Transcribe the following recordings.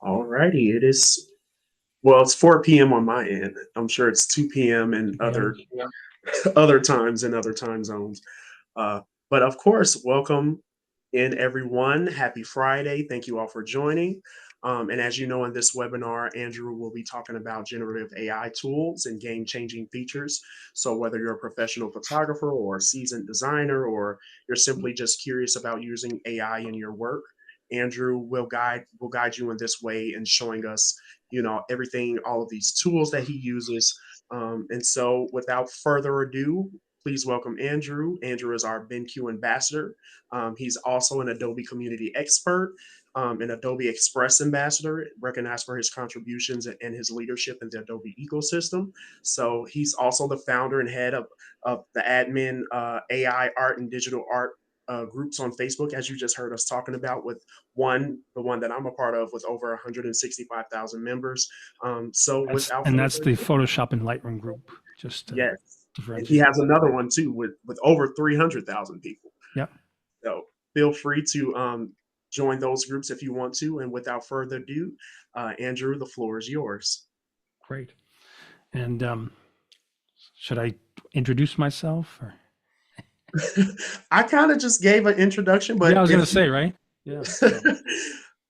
Alrighty, it is. Well, it's 4 p.m. on my end. I'm sure it's 2 p.m. in Yeah. other times in other time zones. Uh, but of course, welcome in everyone. Happy Friday. Thank you all for joining. And as you know, in this webinar, Andrew will be talking about generative AI tools and game changing features. So, whether you're a professional photographer or a seasoned designer, or you're simply just curious about using AI in your work, Andrew will guide you in this way and showing us, everything, all of these tools that he uses. And so, without further ado, please welcome Andrew. Andrew is our BenQ ambassador. He's also an Adobe community expert, an Adobe Express ambassador, recognized for his contributions and his leadership in the Adobe ecosystem. So he's also the founder and head of the admin AI art and digital art groups on Facebook, as you just heard us talking about, with the one that I'm a part of, with over 165,000 members. So without That's further the ado, Photoshop and Lightroom group, just to yes. And he differentiate. has another one too with over 300,000 people. Yeah, So feel free to join those groups if you want to. And without further ado, Andrew, the floor is yours. great. And should I introduce myself? Or? I kind of just gave an introduction, Yeah, I but was going to if say, right? Yeah. So,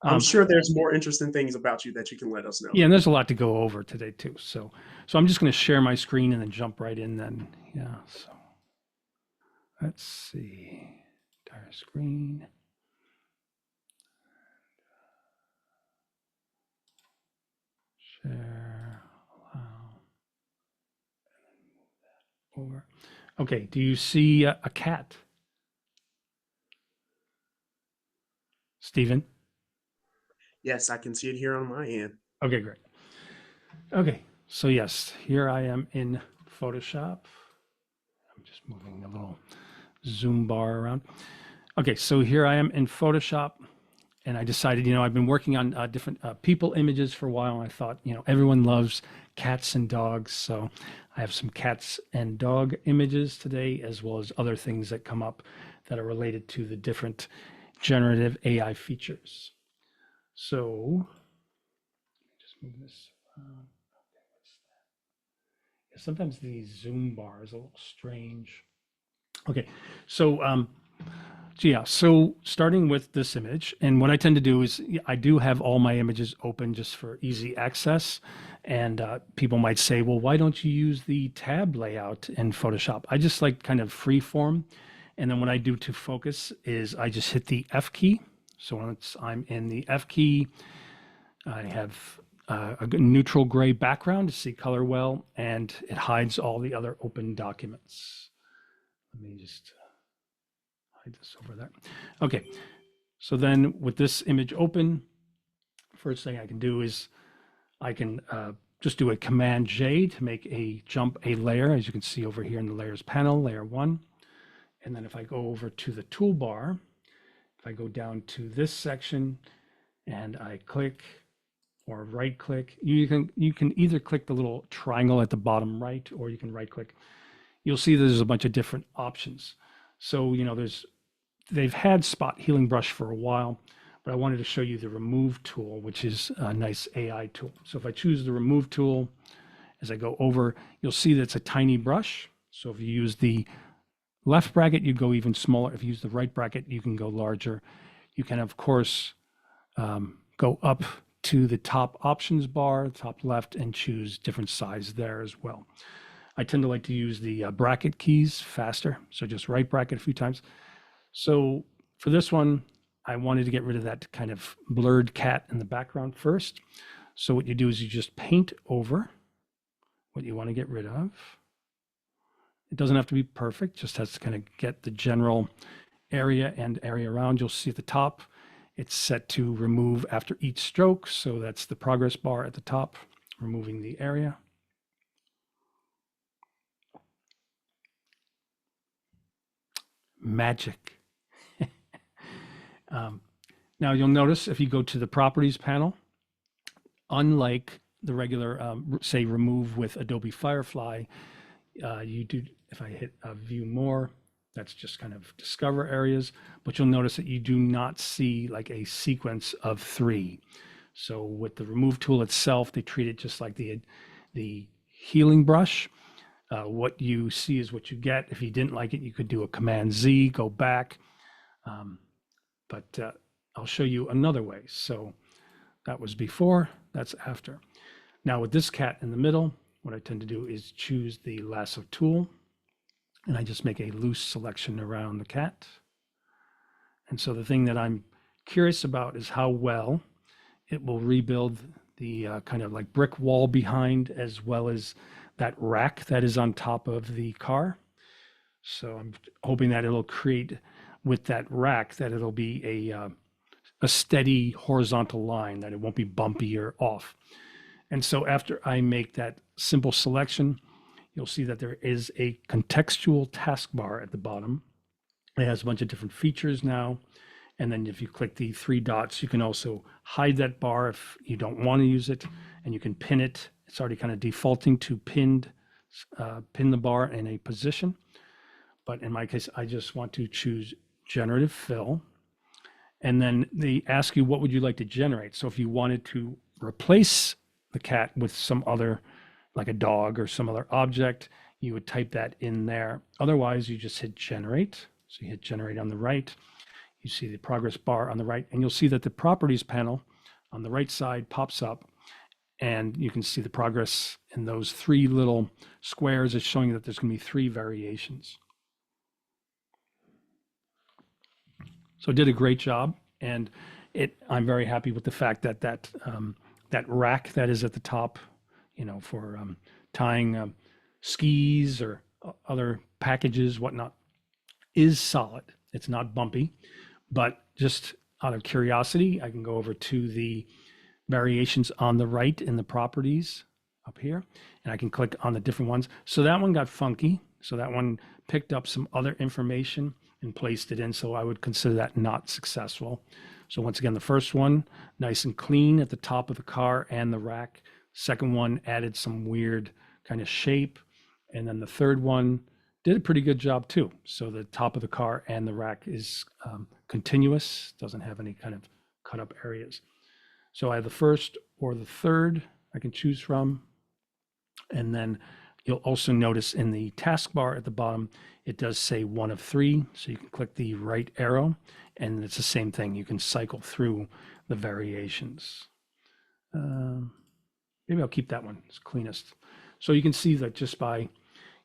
I'm um, sure there's more interesting things about you that you can let us know. yeah, and there's a lot to go over today too. So I'm just going to share my screen and then jump right in. Then, yeah. So let's see, entire screen. Share, allow, over. Okay, do you see a cat, Stephen? Yes, I can see it here on my end. Okay, great. Okay, so yes, here I am in Photoshop. I'm just moving a little zoom bar around. Okay, so here I am in Photoshop, and I decided, I've been working on different people images for a while, and I thought, everyone loves cats and dogs, so I have some cats and dog images today, as well as other things that come up that are related to the different generative AI features. So, just move this. Sometimes the zoom bar is a little strange. Okay, so yeah, so starting with this image, and what I tend to do is I do have all my images open just for easy access. And people might say, well, why don't you use the tab layout in Photoshop? I just like kind of free form. And then what I do to focus is I just hit the F key. So once I'm in the F key, I have a neutral gray background to see color well, and it hides all the other open documents. Let me just hide this over there. Okay, so then with this image open, first thing I can do is I can just do a Command J to make a jump a layer, as you can see over here in the layers panel, layer 1. And then if I go over to the toolbar, if I go down to this section and I click or right click, you can either click the little triangle at the bottom right, or you can right click. You'll see there's a bunch of different options. So, they've had spot healing brush for a while, but I wanted to show you the remove tool, which is a nice AI tool. So if I choose the remove tool, as I go over, you'll see that it's a tiny brush. So if you use the left bracket, you go even smaller. If you use the right bracket, you can go larger. You can, of course, go up to the top options bar, top left, and choose different size there as well. I tend to like to use the bracket keys faster. So just right bracket a few times. So for this one, I wanted to get rid of that kind of blurred cat in the background first. So what you do is you just paint over what you want to get rid of. It doesn't have to be perfect, just has to kind of get the general area and area around. You'll see at the top, it's set to remove after each stroke. So that's the progress bar at the top, removing the area. Magic. Now you'll notice if you go to the properties panel, unlike the regular, say, remove with Adobe Firefly, you do, if I hit view more, that's just kind of discover areas, but you'll notice that you do not see like a sequence of 3. So with the remove tool itself, they treat it just like the healing brush. What you see is what you get. If you didn't like it, you could do a Command Z, go back. Um, but I'll show you another way. So that was before, that's after. Now with this cat in the middle, what I tend to do is choose the lasso tool, and I just make a loose selection around the cat. And so the thing that I'm curious about is how well it will rebuild the kind of like brick wall behind, as well as that rack that is on top of the car. So I'm hoping that it'll create with that rack that it'll be a steady horizontal line, that it won't be bumpy or off. And so after I make that simple selection, you'll see that there is a contextual taskbar at the bottom. It has a bunch of different features now. And then if you click the three dots, you can also hide that bar if you don't want to use it, and you can pin it. It's already kind of defaulting to pin the bar in a position. But in my case, I just want to choose Generative Fill. And then they ask you, what would you like to generate? So if you wanted to replace the cat with some other, like a dog or some other object, you would type that in there. Otherwise, you just hit generate. So you hit generate on the right. You see the progress bar on the right, and you'll see that the properties panel on the right side pops up, and you can see the progress in those three little squares. It's showing that there's going to be three variations. So it did a great job, and I'm very happy with the fact that that rack that is at the top, for tying skis or other packages, whatnot, is solid. It's not bumpy. But just out of curiosity, I can go over to the variations on the right in the properties up here, and I can click on the different ones. So that one got funky. So that one picked up some other information and placed it in. So I would consider that not successful. So once again, the first one, nice and clean at the top of the car and the rack. Second one added some weird kind of shape. And then the third one did a pretty good job too. So the top of the car and the rack is continuous, doesn't have any kind of cut up areas. So I have the first or the third I can choose from. And then you'll also notice in the taskbar at the bottom, it does say one of three. So you can click the right arrow, and it's the same thing. You can cycle through the variations. Maybe I'll keep that one, it's cleanest. So you can see that just by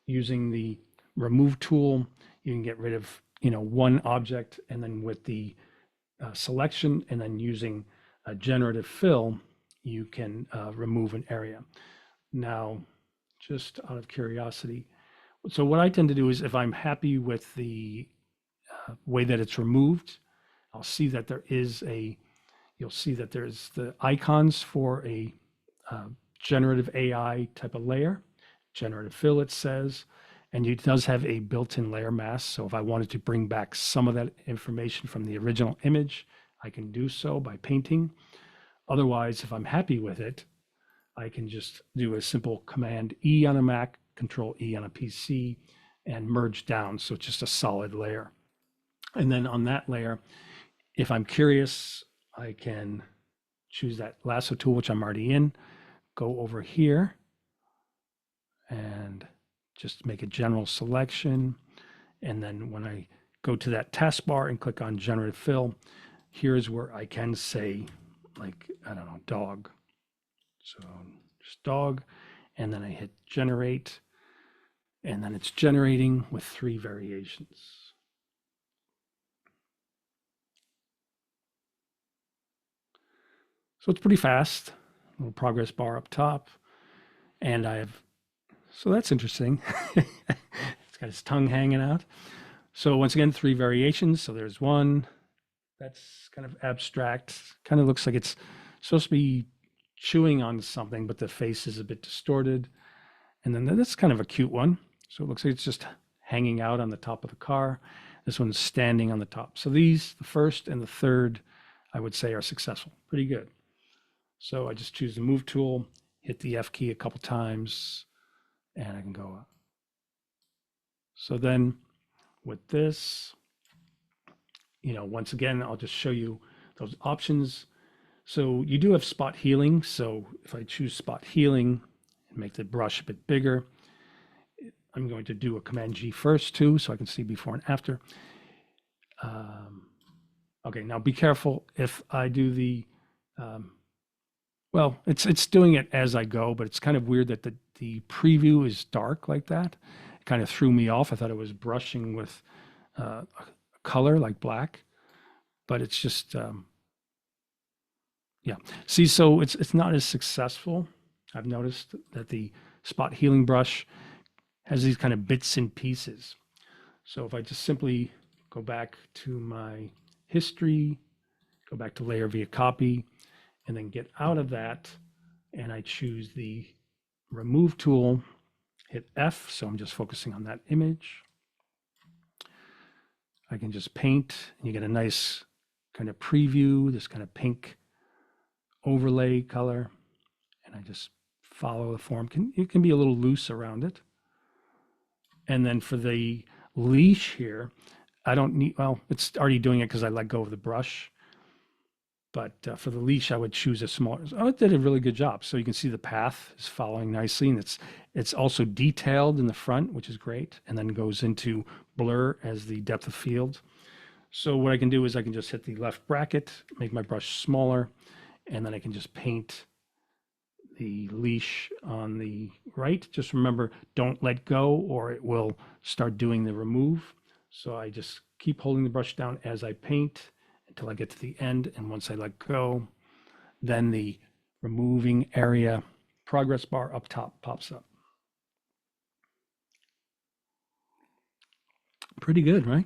using the remove tool, you can get rid of one object, and then with the selection and then using a generative fill, you can remove an area. Now, just out of curiosity, so what I tend to do is, if I'm happy with the way that it's removed, I'll see that you'll see that there's the icons for a generative AI type of layer. Generative fill, it says, and it does have a built-in layer mask. So if I wanted to bring back some of that information from the original image, I can do so by painting. Otherwise, if I'm happy with it, I can just do a simple Command E on a Mac, Control E on a PC, and merge down. So it's just a solid layer. And then on that layer, if I'm curious, I can choose that lasso tool, which I'm already in, go over here and just make a general selection. And then when I go to that taskbar and click on Generative Fill, here's where I can say, like, I don't know, dog. So just dog, and then I hit generate, and then it's generating with three variations. So it's pretty fast. Little progress bar up top, and so that's interesting. It's got his tongue hanging out. So once again, three variations. So there's one that's kind of abstract, kind of looks like it's supposed to be chewing on something, but the face is a bit distorted. And then that's kind of a cute one. So it looks like it's just hanging out on the top of the car. This one's standing on the top. So these, the first and the third, I would say are successful. Pretty good. So I just choose the move tool, hit the F key a couple times, and I can go up. So then with this, once again, I'll just show you those options. So you do have spot healing. So if I choose spot healing and make the brush a bit bigger, I'm going to do a Command G first too, so I can see before and after. Um, okay, now be careful if I do um, well, it's doing it as I go, but it's kind of weird that the preview is dark like that. It kind of threw me off. I thought it was brushing with a color like black, but it's just yeah. See, so it's not as successful. I've noticed that the spot healing brush has these kind of bits and pieces. So if I just simply go back to my history, go back to layer via copy, and then get out of that, and I choose the remove tool, hit F, so I'm just focusing on that image. I can just paint, and you get a nice kind of preview, this kind of pink overlay color, and I just follow the form. It can be a little loose around it. And then for the leash here, I don't need, well, it's already doing it because I let go of the brush. But for the leash, I would choose a small, oh, it did a really good job. So you can see the path is following nicely, and it's also detailed in the front, which is great, and then goes into blur as the depth of field. So what I can do is I can just hit the left bracket, make my brush smaller, and then I can just paint the leash on the right. Just remember, don't let go or it will start doing the remove. So I just keep holding the brush down as I paint until I get to the end. And once I let go, then the removing area progress bar up top pops up. Pretty good, right?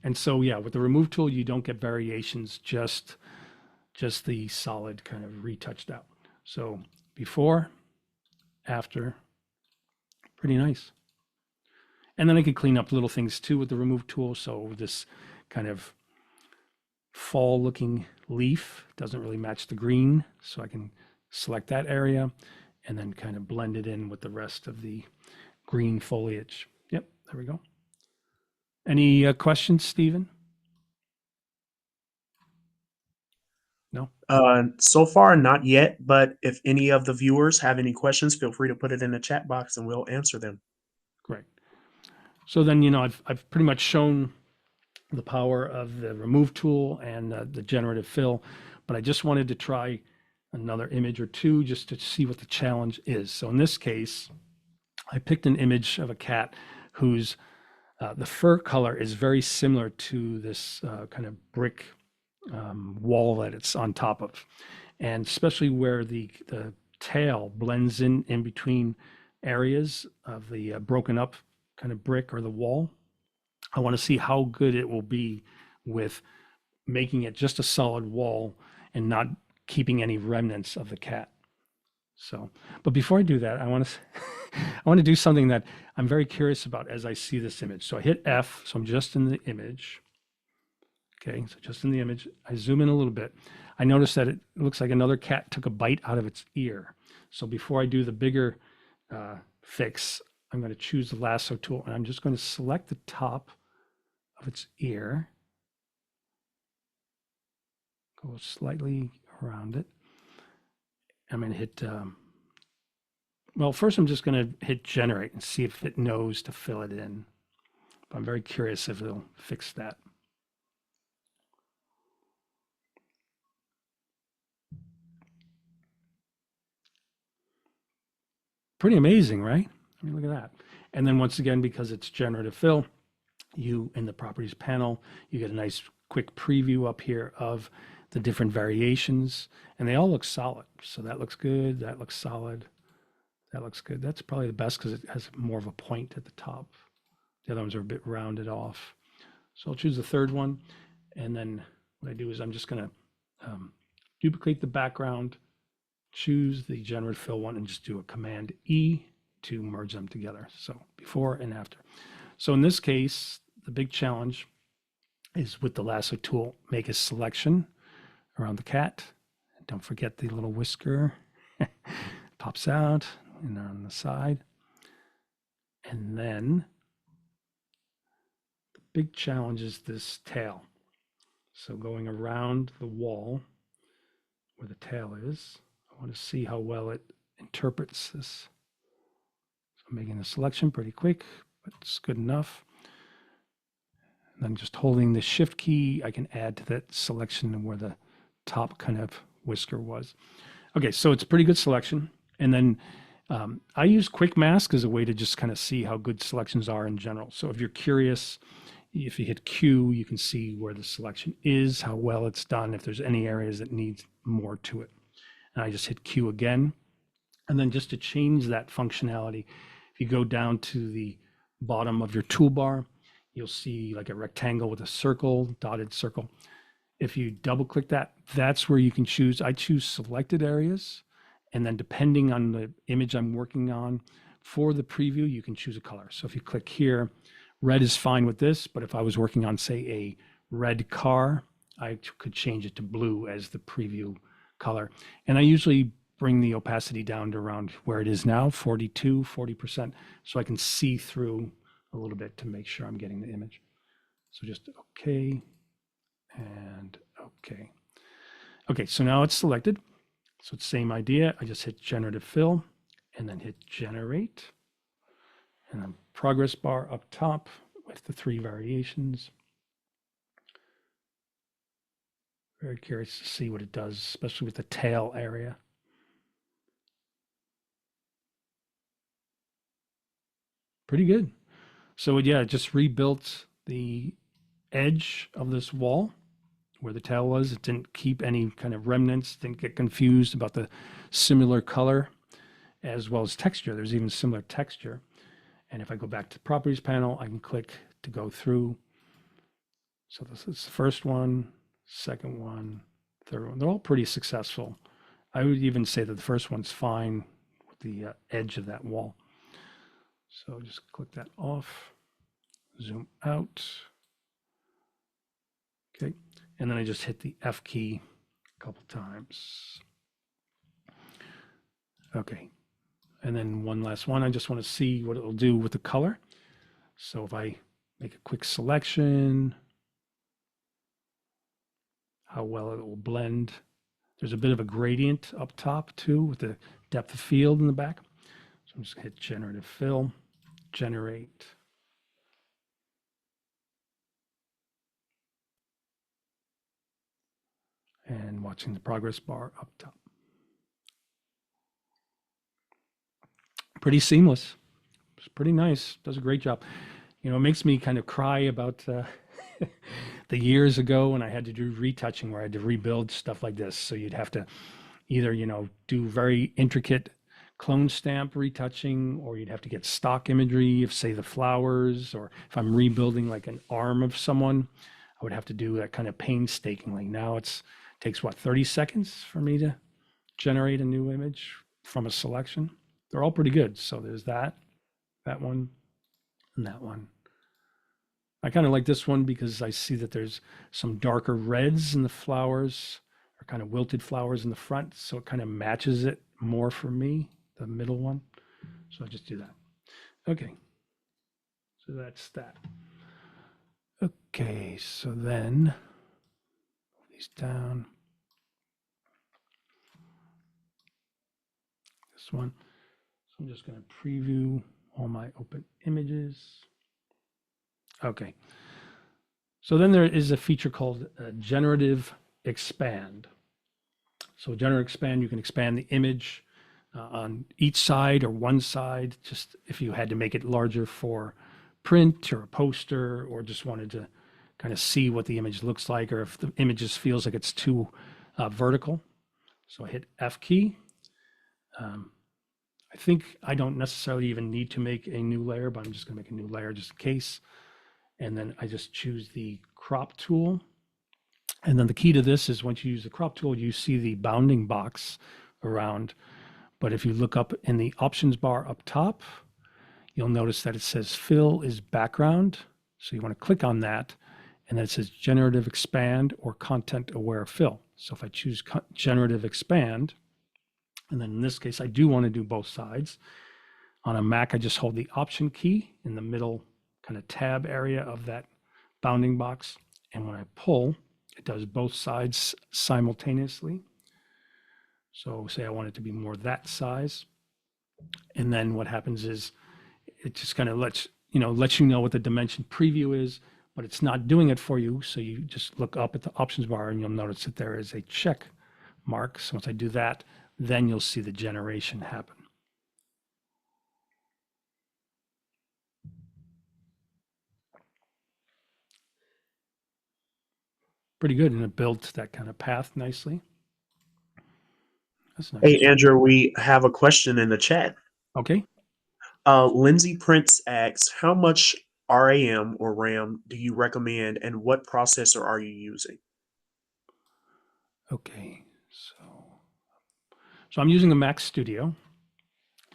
And so, yeah, with the remove tool, you don't get variations, just the solid kind of retouched out. So before, after, pretty nice. And then I can clean up little things too with the remove tool. So this kind of fall looking leaf doesn't really match the green. So I can select that area and then kind of blend it in with the rest of the green foliage. Yep, there we go. Any questions, Stephen? No? So far, not yet, but if any of the viewers have any questions, feel free to put it in the chat box and we'll answer them. Great. So then, I've pretty much shown the power of the remove tool and the generative fill, but I just wanted to try another image or two just to see what the challenge is. So in this case, I picked an image of a cat whose the fur color is very similar to this kind of brick wall that it's on top of, and especially where the tail blends in between areas of the broken up kind of brick or the wall. I want to see how good it will be with making it just a solid wall and not keeping any remnants of the cat. So, but before I do that, I want to I want to do something that I'm very curious about as I see this image. So I hit F, so I'm just in the image. Okay, so just in the image, I zoom in a little bit. I notice that it looks like another cat took a bite out of its ear. So before I do the bigger fix, I'm going to choose the lasso tool and I'm just going to select the top of its ear, go slightly around it. I'm going to hit, well, first I'm just going to hit generate and see if it knows to fill it in. But I'm very curious if it'll fix that. Pretty amazing, right? I mean, look at that. And then once again, because it's generative fill, you in the properties panel, you get a nice quick preview up here of the different variations, and they all look solid. So that looks good. That looks solid. That looks good. That's probably the best because it has more of a point at the top. The other ones are a bit rounded off. So I'll choose the third one. And then what I do is I'm just going to duplicate the background, choose the generative fill one, and just do a Command E to merge them together. So before and after. So in this case, the big challenge is with the lasso tool, make a selection around the cat. And don't forget the little whisker pops out and on the side. And then the big challenge is this tail. So going around the wall where the tail is. I want to see how well it interprets this. So I'm making the selection pretty quick, but it's good enough. And then just holding the shift key, I can add to that selection where the top kind of whisker was. Okay, so it's a pretty good selection. And then I use Quick Mask as a way to just kind of see how good selections are in general. So if you're curious, if you hit Q, you can see where the selection is, how well it's done, if there's any areas that need more to it. And I just hit Q again. And then just to change that functionality, if you go down to the bottom of your toolbar, you'll see like a rectangle with a circle, dotted circle. If you double click that, that's where you can choose. I choose selected areas. And then depending on the image I'm working on for the preview, you can choose a color. So if you click here, red is fine with this, but if I was working on, say, a red car, I could change it to blue as the preview color. And I usually bring the opacity down to around where it is now, 42, 40%, so I can see through a little bit to make sure I'm getting the image. So just okay and okay. Okay, so now it's selected. So it's the same idea. I just hit Generative Fill and then hit Generate. And then progress bar up top with the 3 variations. Very curious to see what it does, especially with the tail area. Pretty good. So yeah, it just rebuilt the edge of this wall where the tail was. It didn't keep any kind of remnants, didn't get confused about the similar color as well as texture. There's even similar texture. And if I go back to the properties panel, I can click to go through. So this is the first one, second one, third one. They're all pretty successful. I would even say that the first one's fine with the edge of that wall. So just click that off, zoom out. Okay, and then I just hit the F key a couple times. Okay, and then one last one. I just want to see what it'll do with the color. So if I make a quick selection, how well it will blend. There's a bit of a gradient up top too with the depth of field in the back. So I'm just gonna hit Generative Fill, Generate. And watching the progress bar up top. Pretty seamless. It's pretty nice. Does a great job. You know, it makes me kind of cry about the years ago when I had to do retouching where I had to rebuild stuff like this. So you'd have to either, you know, do very intricate clone stamp retouching, or you'd have to get stock imagery of, say, the flowers, or if I'm rebuilding like an arm of someone, I would have to do that kind of painstakingly. Now it takes what, 30 seconds for me to generate a new image from a selection. They're all pretty good. So there's that one, and that one. I kind of like this one because I see that there's some darker reds in the flowers, or kind of wilted flowers in the front. So it kind of matches it more for me, the middle one. So I just do that. Okay. So that's that. Okay. So then move these down. This one. So I'm just going to preview all my open images. Okay. So then there is a feature called Generative Expand. So Generative Expand, you can expand the image on each side or one side, just if you had to make it larger for print or a poster, or just wanted to kind of see what the image looks like, or if the image just feels like it's too vertical. So I hit F key. I think I don't necessarily even need to make a new layer, but I'm just going to make a new layer just in case. And then I just choose the crop tool. And then the key to this is once you use the crop tool, you see the bounding box around. But if you look up in the options bar up top, you'll notice that it says fill is background. So you want to click on that. And then it says generative expand or content aware fill. So if I choose generative expand, and then in this case, I do want to do both sides. On a Mac, I just hold the option key in the middle kind of tab area of that bounding box. And when I pull, it does both sides simultaneously. So say I want it to be more that size. And then what happens is it just kind of lets you know what the dimension preview is, but it's not doing it for you. So you just look up at the options bar and you'll notice that there is a check mark. So once I do that, then you'll see the generation happen. Pretty good. And it built that kind of path nicely. That's Hey, nice. Andrew, we have a question in the chat. Okay. Lindsay Prince asks, how much RAM or RAM do you recommend and what processor are you using? Okay. So I'm using a Mac Studio.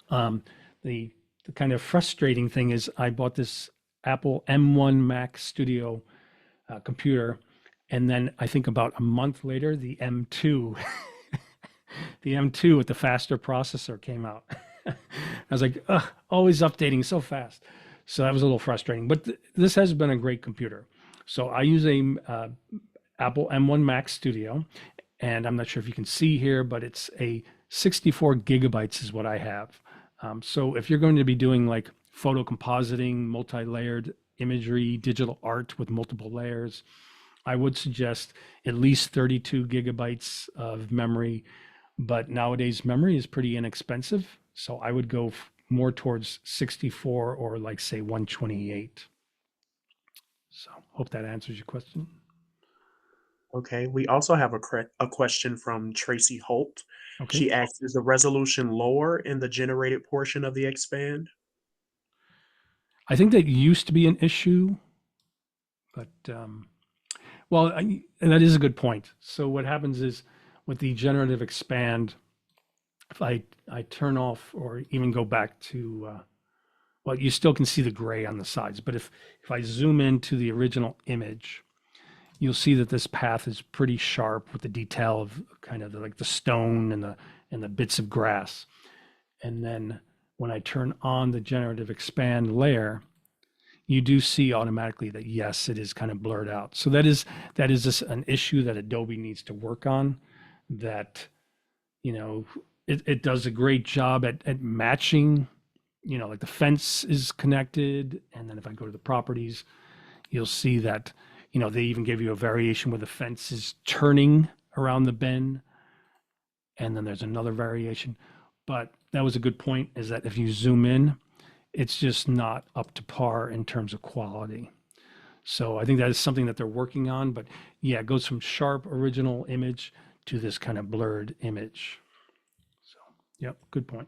Um, the the kind of frustrating thing is I bought this Apple M1 Mac Studio computer, and then I think about a month later, the M2, the M2 with the faster processor came out. I was like, ugh, always updating so fast. So that was a little frustrating, but this has been a great computer. So I use a Apple M1 Max Studio, and I'm not sure if you can see here, but it's a 64 gigabytes is what I have. So if you're going to be doing like photo compositing, multi-layered imagery, digital art with multiple layers, I would suggest at least 32 gigabytes of memory. But nowadays, memory is pretty inexpensive. So I would go more towards 64 or like say 128. So hope that answers your question. Okay, we also have a question from Tracy Holt. Okay. She asks, is the resolution lower in the generated portion of the expand? I think that used to be an issue, but well, and that is a good point. So what happens is with the generative expand, if I turn off or even go back to well, you still can see the gray on the sides, but if I zoom into the original image, you'll see that this path is pretty sharp with the detail of kind of like the stone and the bits of grass. And then when I turn on the generative expand layer, you do see automatically that yes, it is kind of blurred out. So that is just an issue that Adobe needs to work on. That you know it does a great job at matching. Like the fence is connected, and then if I go to the properties, you'll see that they even give you a variation where the fence is turning around the bend, and then there's another variation. But that was a good point. Is that if you zoom in, it's just not up to par in terms of quality. So I think that is something that they're working on. But yeah, it goes from sharp original image to this kind of blurred image. So, yep, good point.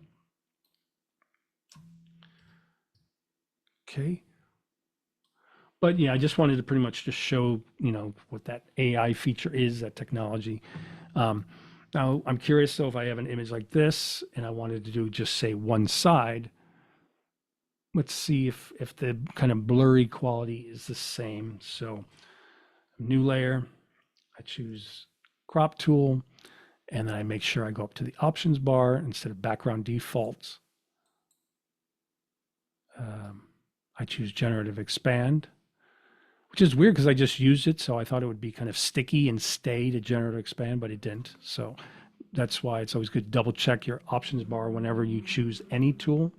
Okay. But yeah, I just wanted to pretty much just show, what that AI feature is, that technology. Um, Now, I'm curious, though, if I have an image like this and I wanted to do just say one side, let's see if the kind of blurry quality is the same. So new layer, I choose crop tool, and then I make sure I go up to the options bar instead of background defaults. Um, I choose generative expand, which is weird because I just used it. So I thought it would be kind of sticky and stay to generative expand, but it didn't. So that's why it's always good to double check your options bar whenever you choose any tool.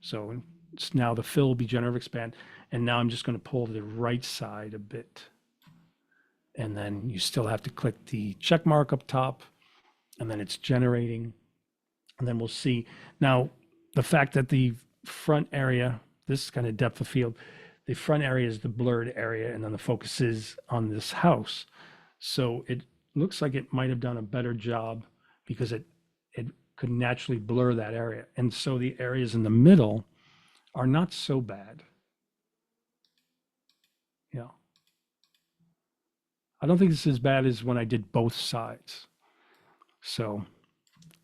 So it's now the fill will be generative expand. And now I'm just going to pull the right side a bit. And then you still have to click the check mark up top, and then it's generating. And then we'll see. Now, the fact that the front area, this kind of depth of field, the front area is the blurred area, and then the focus is on this house. So it looks like it might have done a better job because it could naturally blur that area. And so the areas in the middle are not so bad. Yeah. I don't think it's as bad as when I did both sides. So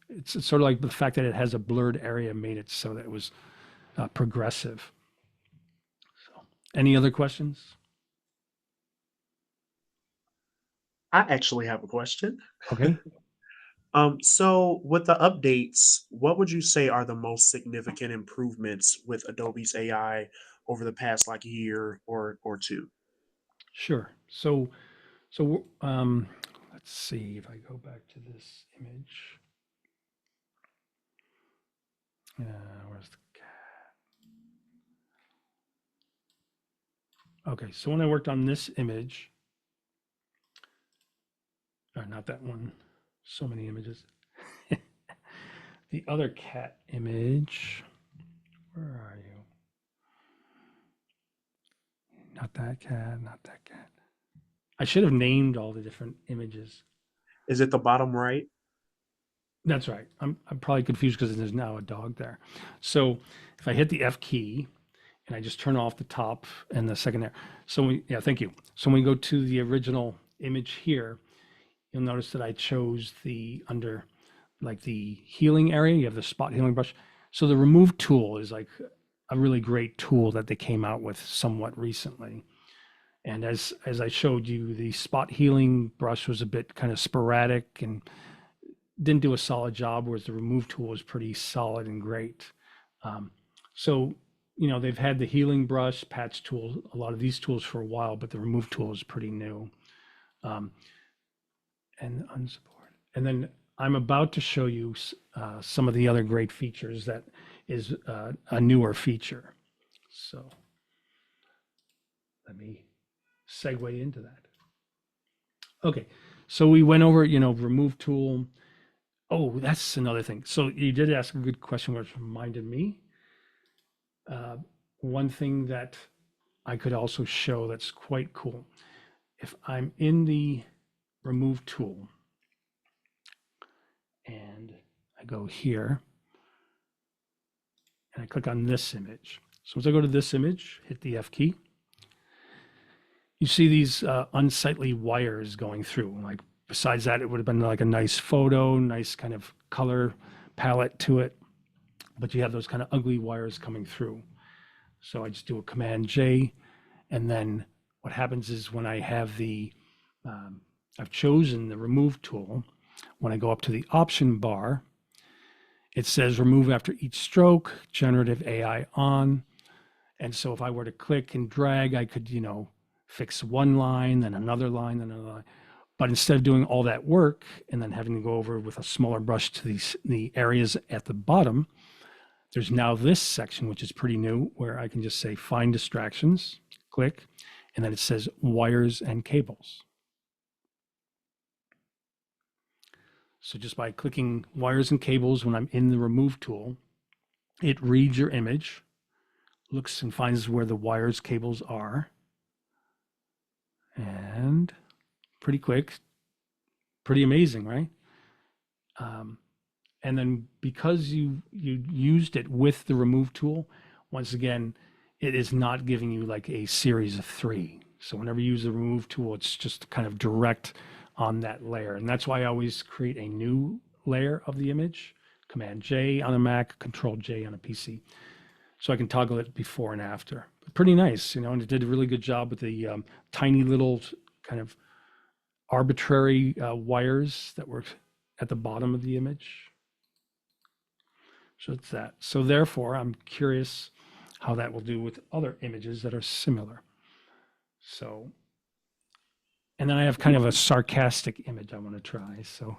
it's sort of like the fact that it has a blurred area made it so that it was progressive. So, any other questions? I actually have a question. Okay, So with the updates, what would you say are the most significant improvements with Adobe's AI over the past like year or two? sure. So let's see if I go back to this image. Where's the cat? Okay, so when I worked on this image, or not that one, so many images. The other cat image, where are you? Not that cat, not that cat. I should have named all the different images. Is it the bottom right? That's right. I'm probably confused because there's now a dog there. So if I hit the F key and I just turn off the top and the second there. Yeah, thank you. So when we go to the original image here, you'll notice that I chose the under like the healing area. You have the spot healing brush. So the remove tool is like a really great tool that they came out with somewhat recently. And as I showed you, the spot healing brush was a bit kind of sporadic and didn't do a solid job, whereas the remove tool was pretty solid and great. Um, so, they've had the healing brush, patch tool, a lot of these tools for a while, but the remove tool is pretty new um, and unsupported. And then I'm about to show you some of the other great features that is a newer feature. So let me segue into that. Okay, so we went over, remove tool. Oh, that's another thing. So you did ask a good question, which reminded me. Uh, One thing that I could also show that's quite cool. If I'm in the remove tool and I go here and I click on this image. So as I go to this image, hit the F key, you see these unsightly wires going through. Like besides that, it would have been like a nice photo, nice kind of color palette to it. But you have those kind of ugly wires coming through. So I just do a Command J, and then what happens is when I have I've chosen the remove tool, when I go up to the option bar, it says remove after each stroke, generative AI on. And so if I were to click and drag, I could, fix one line, then another line, then another line. But instead of doing all that work and then having to go over with a smaller brush to the areas at the bottom, there's now this section, which is pretty new, where I can just say find distractions, click, and then it says wires and cables. So just by clicking wires and cables when I'm in the remove tool, it reads your image, looks and finds where the wires, cables are, and pretty quick, pretty amazing, right? And then because you used it with the remove tool, once again, it is not giving you like a series of 3. So whenever you use the remove tool, it's just kind of direct on that layer. And that's why I always create a new layer of the image, Command J on a Mac, Control J on a PC. So I can toggle it before and after. But pretty nice, and it did a really good job with the tiny little kind of arbitrary wires that were at the bottom of the image. So it's that. So therefore, I'm curious how that will do with other images that are similar. So, and then I have kind of a sarcastic image I want to try. So,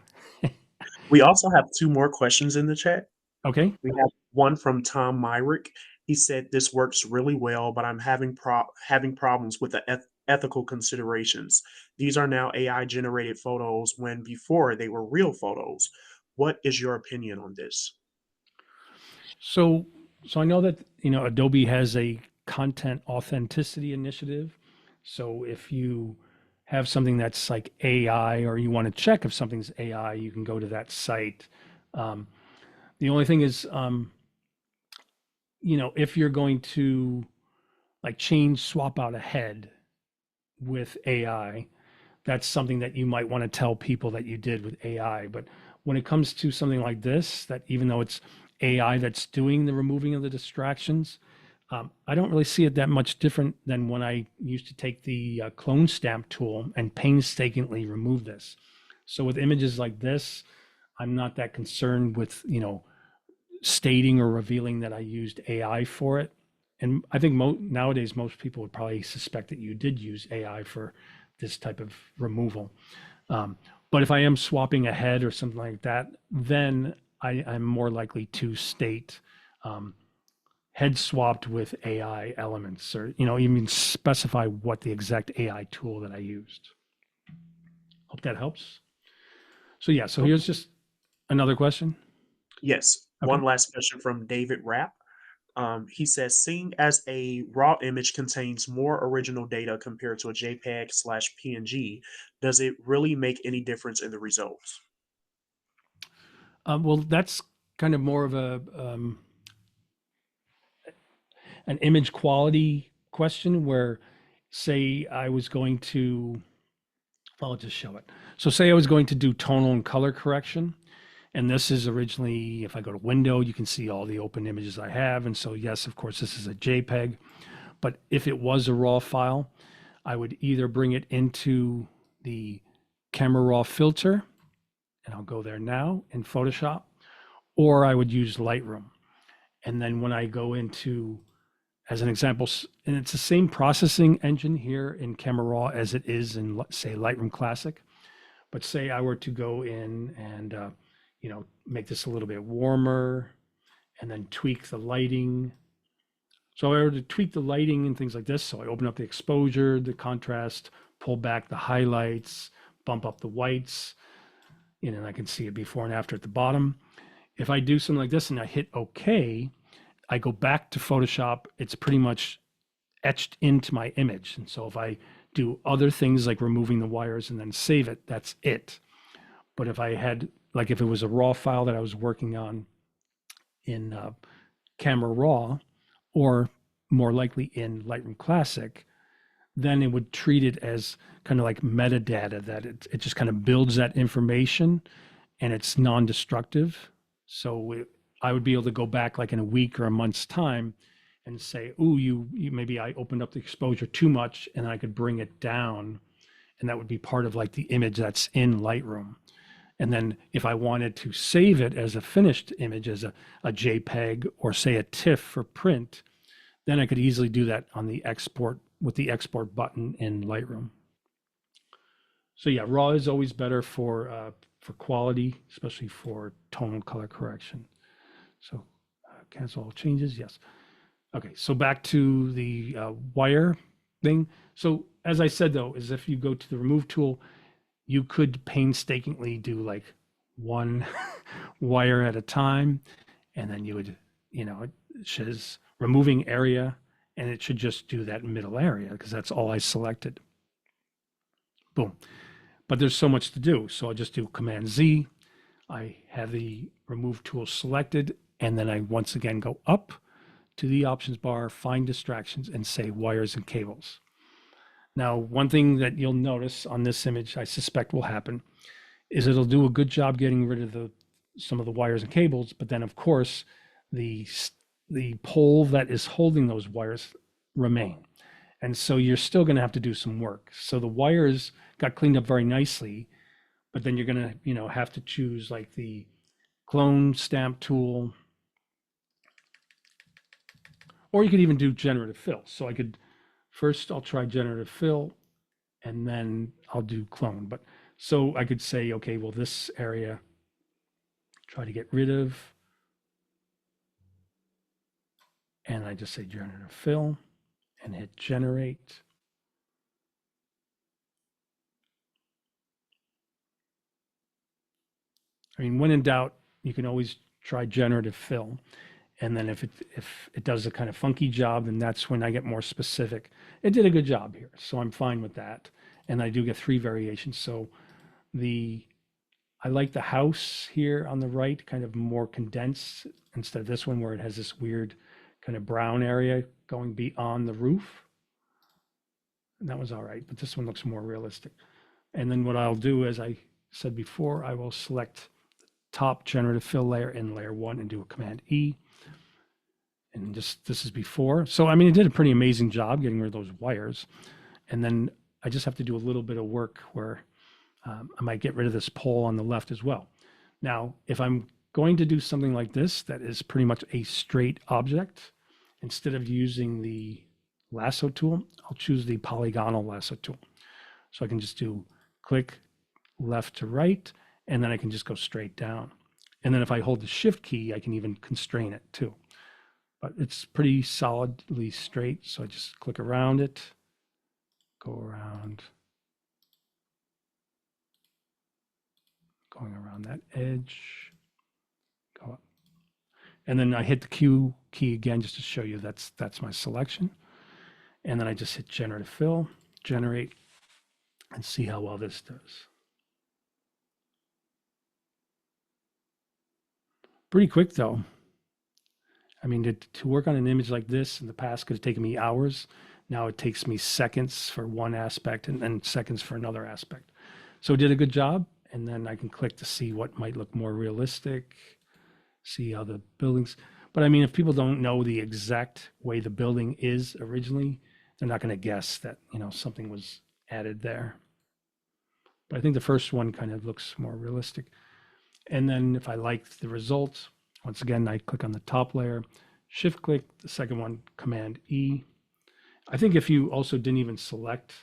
We also have two more questions in the chat. okay. We have one from Tom Myrick. He said, "This works really well, but I'm having problems with the ethical considerations. These are now AI generated photos when before they were real photos. What is your opinion on this?" So, so I know that, Adobe has a content authenticity initiative. So if you have something that's like AI or you want to check if something's AI, you can go to that site. Um, the only thing is, if you're going to like change, swap out a head with AI, that's something that you might want to tell people that you did with AI. But when it comes to something like this, that even though it's AI that's doing the removing of the distractions, I don't really see it that much different than when I used to take the clone stamp tool and painstakingly remove this. So with images like this, I'm not that concerned with, stating or revealing that I used AI for it. And I think nowadays, most people would probably suspect that you did use AI for this type of removal. Um, but if I am swapping a head or something like that, then I'm more likely to state um, head swapped with AI elements, or even specify what the exact AI tool that I used. Hope that helps. So yeah, so here's Okay. just another question. Yes. Okay. One last question from David Rapp. He says, seeing as a raw image contains more original data compared to a JPEG slash PNG, does it really make any difference in the results? Well, that's kind of more of an image quality question where, say, I was going to, well, I'll just show it. So, say I was going to do tonal and color correction, and this is originally, if I go to Window, you can see all the open images I have. And so, yes, of course, this is a JPEG. But if it was a raw file, I would either bring it into the camera raw filter, and I'll go there now in Photoshop, or I would use Lightroom. And then when I go into, as an example, and it's the same processing engine here in Camera Raw as it is in, say, Lightroom Classic. But say I were to go in and, make this a little bit warmer and then tweak the lighting. So I were to tweak the lighting and things like this. So I open up the exposure, the contrast, pull back the highlights, bump up the whites, and I can see it before and after at the bottom. If I do something like this and I hit OK, I go back to Photoshop. It's pretty much etched into my image. And so if I do other things like removing the wires and then save it, that's it. But if I had, like, if it was a raw file that I was working on in Camera Raw, or more likely in Lightroom Classic, then it would treat it as kind of like metadata, that it just kind of builds that information and it's non-destructive. So I would be able to go back like in a week or a month's time and say, "Ooh, you maybe I opened up the exposure too much," and I could bring it down, and that would be part of like the image that's in Lightroom. And then if I wanted to save it as a finished image, as a JPEG or say a TIFF for print, then I could easily do that on the export with the export button in Lightroom. So yeah, raw is always better for quality, especially for tonal color correction. So cancel all changes. Yes. Okay. So back to the wire thing. So as I said though, is if you go to the remove tool, you could painstakingly do like one wire at a time, and then you would, it says removing area, and it should just do that middle area because that's all I selected. Boom. But there's so much to do. So I'll just do Command Z. I have the remove tool selected, and then I once again go up to the options bar, find distractions, and say wires and cables. Now, one thing that you'll notice on this image, I suspect will happen, is it'll do a good job getting rid of some of the wires and cables, but then of course the the pole that is holding those wires remain. And so you're still going to have to do some work. So the wires got cleaned up very nicely, but then you're going to, have to choose like the clone stamp tool, or you could even do generative fill. So I'll try generative fill, and then I'll do clone. But so I could say, okay, well, this area, try to get rid of, and I just say generative fill and hit generate. I mean, when in doubt, you can always try generative fill. And then if it does a kind of funky job, then that's when I get more specific. It did a good job here, so I'm fine with that. And I do get 3 variations. So I like the house here on the right, kind of more condensed instead of this one where it has this weird kind of brown area going beyond the roof. And that was all right, but this one looks more realistic. And then what I'll do, as I said before, I will select top generative fill layer in layer 1 and do a Command E. And just, this is before. So, I mean, it did a pretty amazing job getting rid of those wires. And then I just have to do a little bit of work where I might get rid of this pole on the left as well. Now, if I'm going to do something like this, that is pretty much a straight object, instead of using the lasso tool, I'll choose the polygonal lasso tool. So I can just do click left to right, and then I can just go straight down. And then if I hold the shift key, I can even constrain it too. but it's pretty solidly straight. So I just click around it, go around, going around that edge, go up. And then I hit the Q key again just to show you that's my selection. And then I just hit Generative Fill, generate, and see how well this does. Pretty quick though. I mean, to work on an image like this in the past could have taken me hours. Now it takes me seconds for one aspect and then seconds for another aspect. So it did a good job. And then I can click to see what might look more realistic, see how the buildings. But I mean, if people don't know the exact way the building is originally, they're not going to guess that, something was added there. But I think the first one kind of looks more realistic. And then if I like the result, once again, I click on the top layer, shift click, the second one, Command E. I think if you also didn't even select,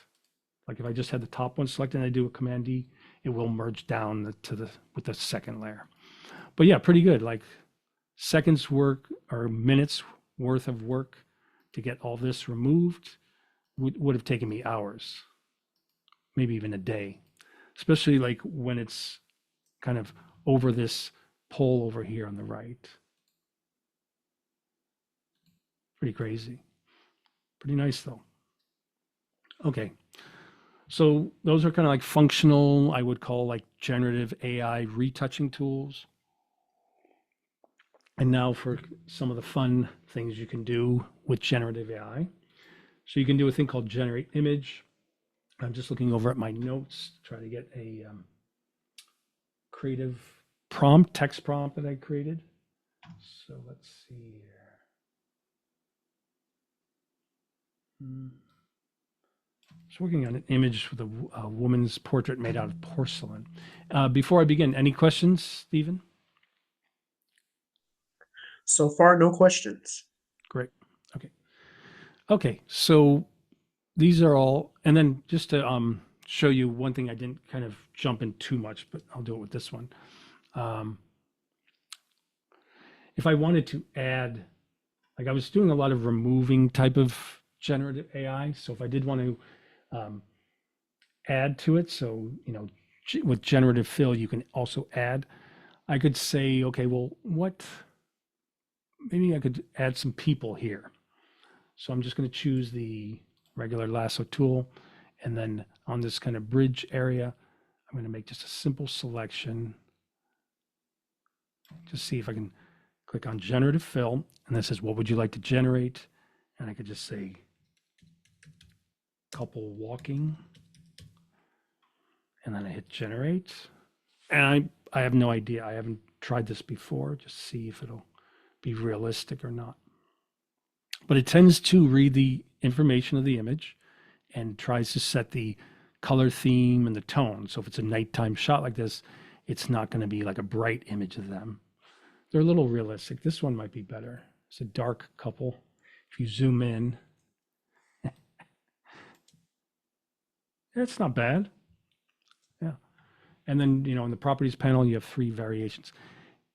like if I just had the top one selected and I do a Command E, it will merge down with the second layer. But yeah, pretty good. Like seconds work or minutes worth of work to get all this removed would have taken me hours, maybe even a day, especially like when it's kind of over this pole over here on the right. Pretty crazy. Pretty nice though. Okay. So those are kind of like functional, I would call like generative AI retouching tools. And now for some of the fun things you can do with generative AI. So you can do a thing called generate image. I'm just looking over at my notes to try to get a creative prompt, text prompt that I created. So let's see here. Just working on an image with a woman's portrait made out of porcelain. Before I begin, any questions, Stephen? So far, no questions. Great. Okay. Okay. So these are all, and then just to show you one thing, I didn't kind of jump in too much, but I'll do it with this one. If I wanted to add, like I was doing a lot of removing type of generative AI. So if I did want to add to it, so, with generative fill, you can also add, I could say, okay, well, maybe I could add some people here. So I'm just going to choose the regular lasso tool. And then on this kind of bridge area, I'm going to make just a simple selection. Just see if I can click on generative fill. And this says, what would you like to generate? And I could just say couple walking. And then I hit generate. And I have no idea. I haven't tried this before. Just see if it'll be realistic or not. But it tends to read the information of the image and tries to set the color theme and the tone. So if it's a nighttime shot like this, it's not going to be like a bright image of them. They're a little realistic. This one might be better. It's a dark couple. If you zoom in, it's not bad. Yeah. And then, in the properties panel, you have 3 variations.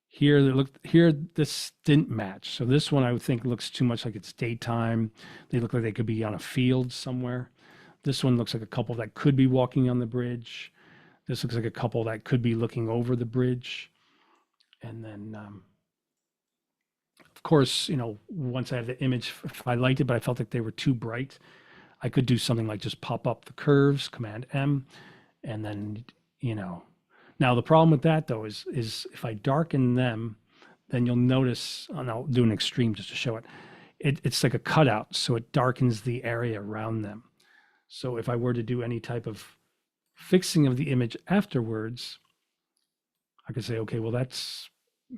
Here, this didn't match. So this one I would think looks too much like it's daytime. They look like they could be on a field somewhere. This one looks like a couple that could be walking on the bridge. This looks like a couple that could be looking over the bridge. And then, of course, once I have the image, if I liked it, but I felt like they were too bright, I could do something like just pop up the curves, Command M, and then, Now the problem with that though is if I darken them, then you'll notice, and I'll do an extreme just to show it. It's like a cutout, so it darkens the area around them. So if I were to do any type of fixing of the image afterwards, I could say, okay, well, that's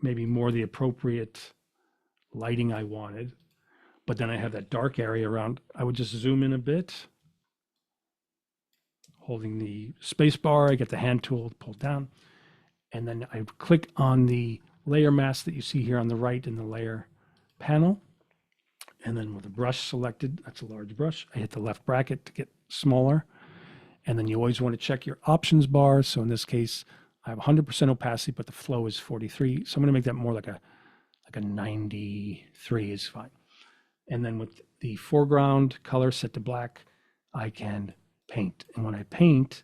maybe more the appropriate lighting I wanted. But then I have that dark area around. I would just zoom in a bit, holding the space bar. I get the hand tool to pull down. And then I click on the layer mask that you see here on the right in the layer panel. And then with the brush selected, that's a large brush, I hit the left bracket to get smaller. And then you always want to check your options bar. So in this case, I have 100% opacity, but the flow is 43. So I'm going to make that more like a like a 93 is fine. And then with the foreground color set to black, I can paint. And when I paint,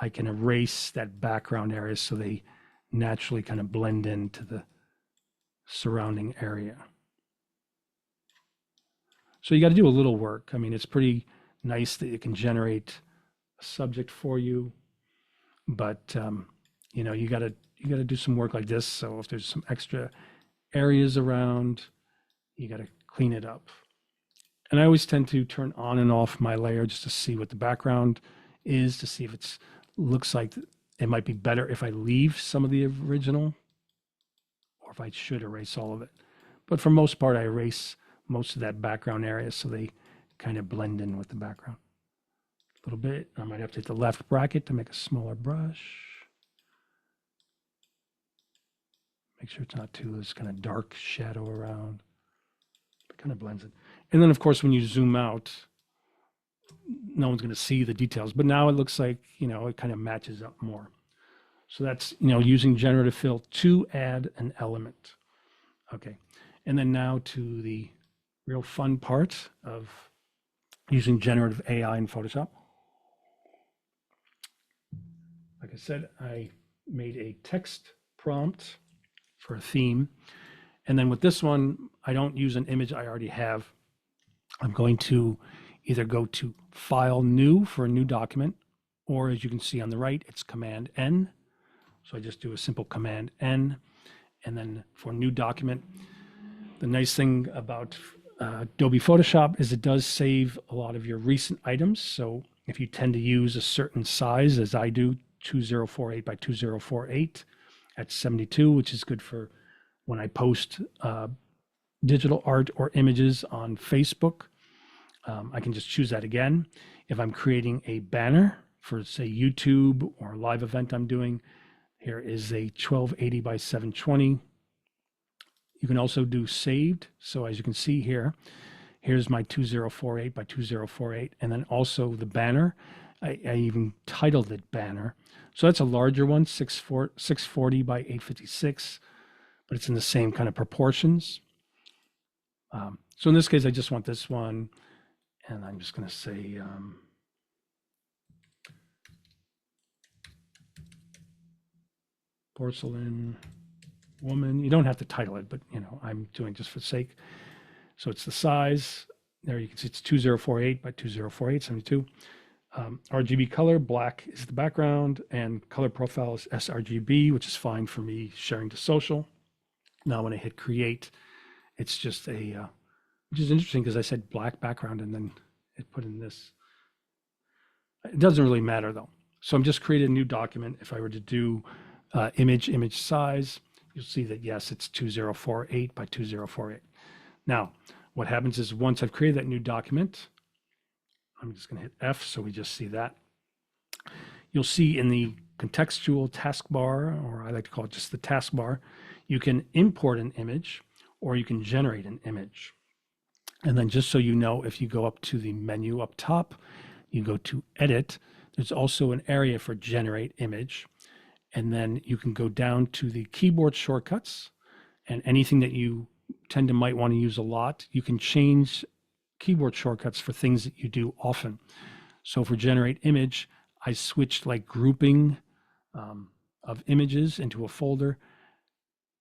I can erase that background area so they naturally kind of blend into the surrounding area. So you got to do a little work. I mean, it's pretty nice that it can generate a subject for you, but you got to do some work like this. So if there's some extra areas around, you got to clean it up. And I always tend to turn on and off my layer just to see what the background is, to see if it's looks like it might be better if I leave some of the original or if I should erase all of it. But for most part, I erase most of that background area so they kind of blend in with the background a little bit. I might have to hit the left bracket to make a smaller brush. Make sure it's not too, this kind of dark shadow around. It kind of blends it. And then, of course, when you zoom out, no one's going to see the details. But now it looks like, it kind of matches up more. So that's, using Generative Fill to add an element. Okay. And then now to the real fun part of using Generative AI in Photoshop. Like I said, I made a text prompt for a theme. And then with this one, I don't use an image I already have. I'm going to either go to File, New for a new document, or as you can see on the right, it's Command N. So I just do a simple Command N. And then for new document, the nice thing about Adobe Photoshop is it does save a lot of your recent items. So if you tend to use a certain size, as I do, 2048 by 2048 at 72, which is good for when I post digital art or images on Facebook. I can just choose that again. If I'm creating a banner for, say, YouTube or a live event I'm doing, here is a 1280 by 720. You can also do saved. So as you can see here, here's my 2048 by 2048. And then also the banner, I even titled it banner. So that's a larger one, 640 by 856, but it's in the same kind of proportions. So in this case, I just want this one. And I'm just going to say, porcelain woman. You don't have to title it, but I'm doing just for sake. So it's the size. There you can see it's 2048 by 2048, 72. RGB color, black is the background, and color profile is sRGB, which is fine for me sharing to social. Now when I hit create, it's just a, which is interesting because I said black background and then it put in this. It doesn't really matter though. So I'm just creating a new document. If I were to do image size, you'll see that yes, it's 2048 by 2048. Now, what happens is once I've created that new document, I'm just going to hit F so we just see that. You'll see in the contextual taskbar, or I like to call it just the taskbar, you can import an image or you can generate an image. And then just so you know, if you go up to the menu up top, you go to edit, there's also an area for generate image. And then you can go down to the keyboard shortcuts and anything that you tend to might want to use a lot, you can change keyboard shortcuts for things that you do often. So for generate image, I switched like grouping of images into a folder.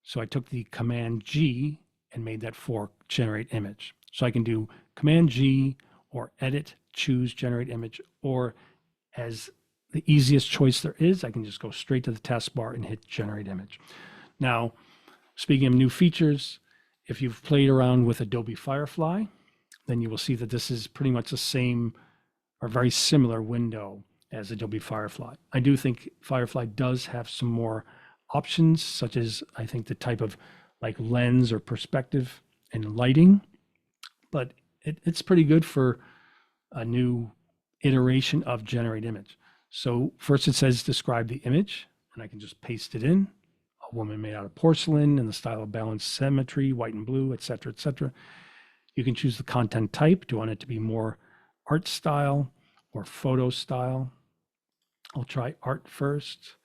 So I took the Command G and made that for generate image. So I can do Command G or edit, choose generate image, or as the easiest choice there is, I can just go straight to the taskbar and hit generate image. Now, speaking of new features, if you've played around with Adobe Firefly, then you will see that this is pretty much the same or very similar window as Adobe Firefly. I do think Firefly does have some more options, such as I think the type of like lens or perspective and lighting, but it's pretty good for a new iteration of generate image. So first it says describe the image, and I can just paste it in. A woman made out of porcelain in the style of balanced symmetry, white and blue, etc., etc. You can choose the content type. Do you want it to be more art style or photo style? I'll try art first.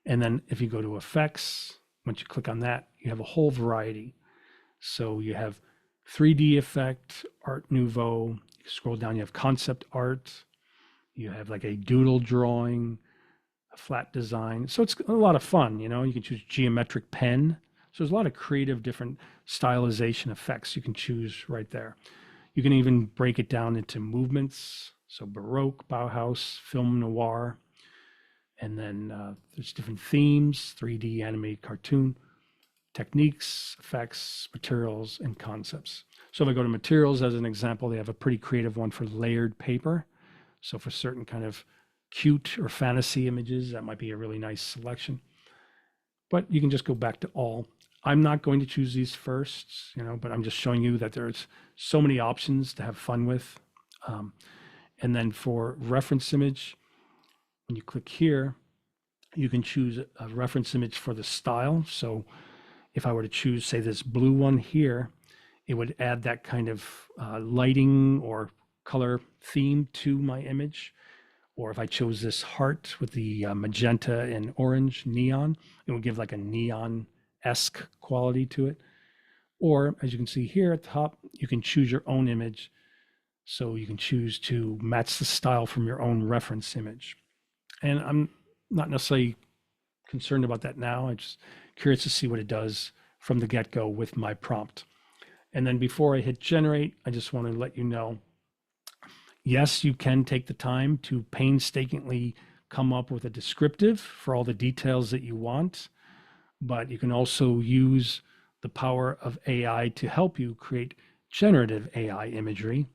And then if you go to effects, once you click on that, you have a whole variety. So you have 3D effect, Art Nouveau. You scroll down, you have concept art. You have like a doodle drawing, a flat design. So it's a lot of fun, you know. You can choose geometric pen. So there's a lot of creative different stylization effects you can choose right there. You can even break it down into movements. So Baroque, Bauhaus, film noir, and then there's different themes, 3D, animated, cartoon, techniques, effects, materials, and concepts. So if I go to materials as an example, they have a pretty creative one for layered paper. So for certain kind of cute or fantasy images, that might be a really nice selection. But you can just go back to all. I'm not going to choose these first, you know, but I'm just showing you that there's so many options to have fun with. Um, and then for reference image, when you click here, you can choose a reference image for the style. So if I were to choose, say, this blue one here, it would add that kind of lighting or color theme to my image. Or if I chose this heart with the magenta and orange neon, it would give like a neon-esque quality to it. Or as you can see here at the top, you can choose your own image. So you can choose to match the style from your own reference image. And I'm not necessarily concerned about that now. I'm just curious to see what it does from the get-go with my prompt. And then before I hit generate, I just want to let you know, yes, you can take the time to painstakingly come up with a descriptive for all the details that you want, but you can also use the power of AI to help you create generative AI imagery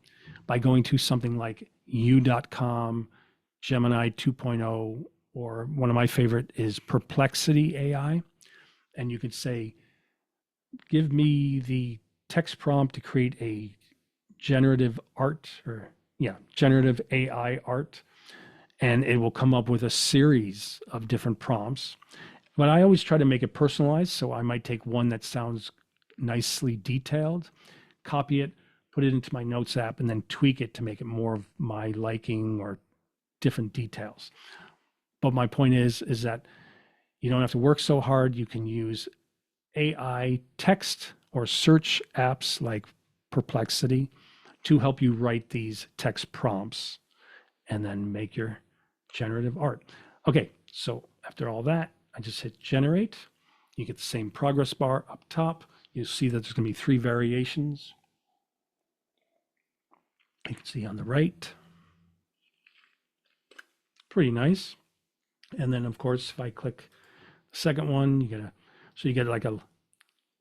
by going to something like u.com, Gemini 2.0, or one of my favorite is Perplexity AI. And you could say, give me the text prompt to create a generative art or generative AI art, and it will come up with a series of different prompts. But I always try to make it personalized, so I might take one that sounds nicely detailed, copy it, put it into my notes app, and then tweak it to make it more of my liking or different details. But my point is that you don't have to work so hard. You can use AI text or search apps like Perplexity to help you write these text prompts and then make your generative art. Okay, so after all that, I just hit generate. You get the same progress bar up top. You see that there's going to be 3 variations. You can see on the right. Pretty nice. And then, of course, if I click the second one, you get like a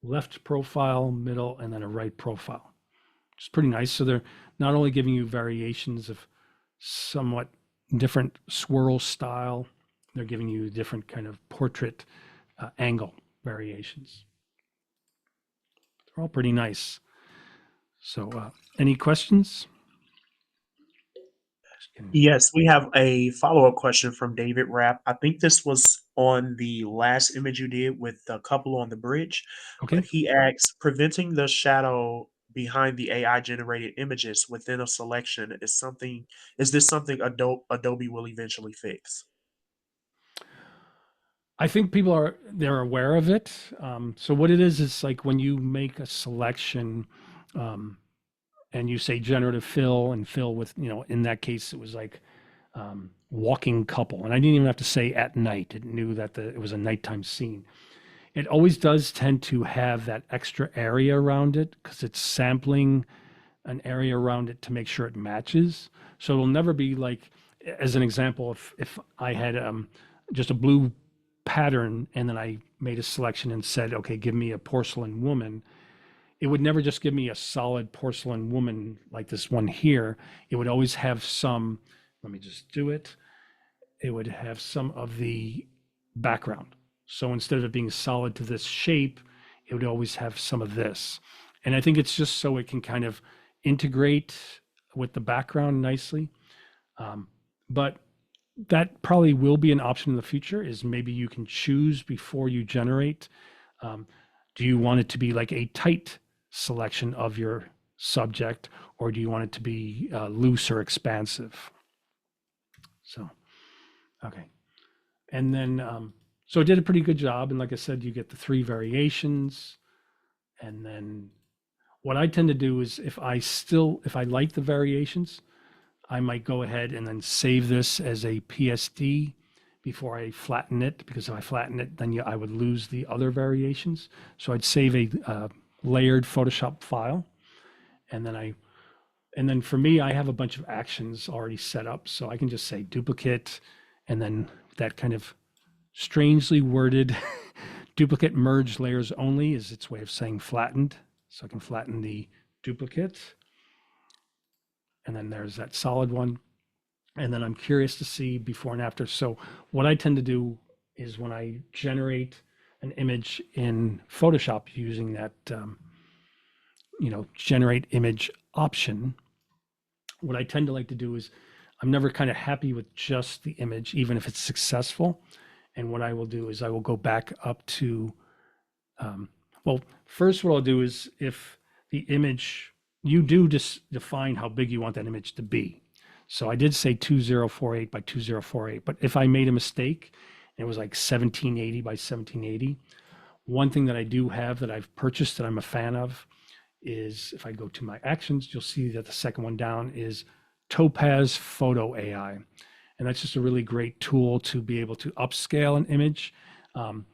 left profile, middle, and then a right profile. It's pretty nice. So they're not only giving you variations of somewhat different swirl style, they're giving you different kind of portrait angle variations. They're all pretty nice. So, any questions? Yes, we have a follow-up question from David Rapp. I think this was on the last image you did with the couple on the bridge, but Okay. he asks, preventing the shadow behind the AI generated images within a selection is this something Adobe will eventually fix? I think people they're aware of it. So what it is like when you make a selection, um, and you say generative fill and fill with, in that case, it was like walking couple. And I didn't even have to say at night. It knew that it was a nighttime scene. It always does tend to have that extra area around it because it's sampling an area around it to make sure it matches. So it'll never be like, as an example, if I had just a blue pattern and then I made a selection and said, okay, give me a porcelain woman, it would never just give me a solid porcelain woman like this one here. It would always have some, let me just do it. It would have some of the background. So instead of it being solid to this shape, it would always have some of this. And I think it's just so it can kind of integrate with the background nicely. But that probably will be an option in the future is maybe you can choose before you generate. Um, do you want it to be like a tight selection of your subject, or do you want it to be loose or expansive? So, okay. And then, so it did a pretty good job. And like I said, you get the 3 variations. And then what I tend to do is if I like the variations, I might go ahead and then save this as a PSD before I flatten it, because if I flatten it, then I would lose the other variations. So I'd save a layered Photoshop file, and then for me, I have a bunch of actions already set up, so I can just say duplicate, and then that kind of strangely worded duplicate merge layers only is its way of saying flattened. So I can flatten the duplicate, and then there's that solid one. And then I'm curious to see before and after. So what I tend to do is when I generate an image in Photoshop using that, generate image option, what I tend to like to do is I'm never kind of happy with just the image, even if it's successful. And what I will do is I will go back up to, well, first what I'll do is if the image, you do just define how big you want that image to be. So I did say 2048 by 2048, but if I made a mistake and it was like 1780 by 1780, one thing that I do have that I've purchased that I'm a fan of is if I go to my actions, you'll see that the second one down is Topaz Photo AI. And that's just a really great tool to be able to upscale an image. And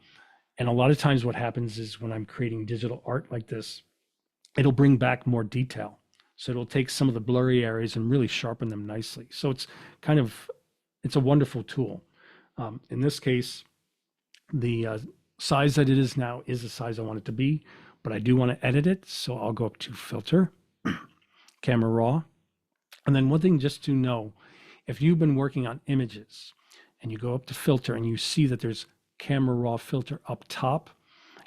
a lot of times what happens is when I'm creating digital art like this, it'll bring back more detail. So it'll take some of the blurry areas and really sharpen them nicely. So it's a wonderful tool. In this case, the size that it is now is the size I want it to be, but I do want to edit it. So I'll go up to filter, camera raw. And then one thing just to know, if you've been working on images and you go up to filter and you see that there's camera raw filter up top,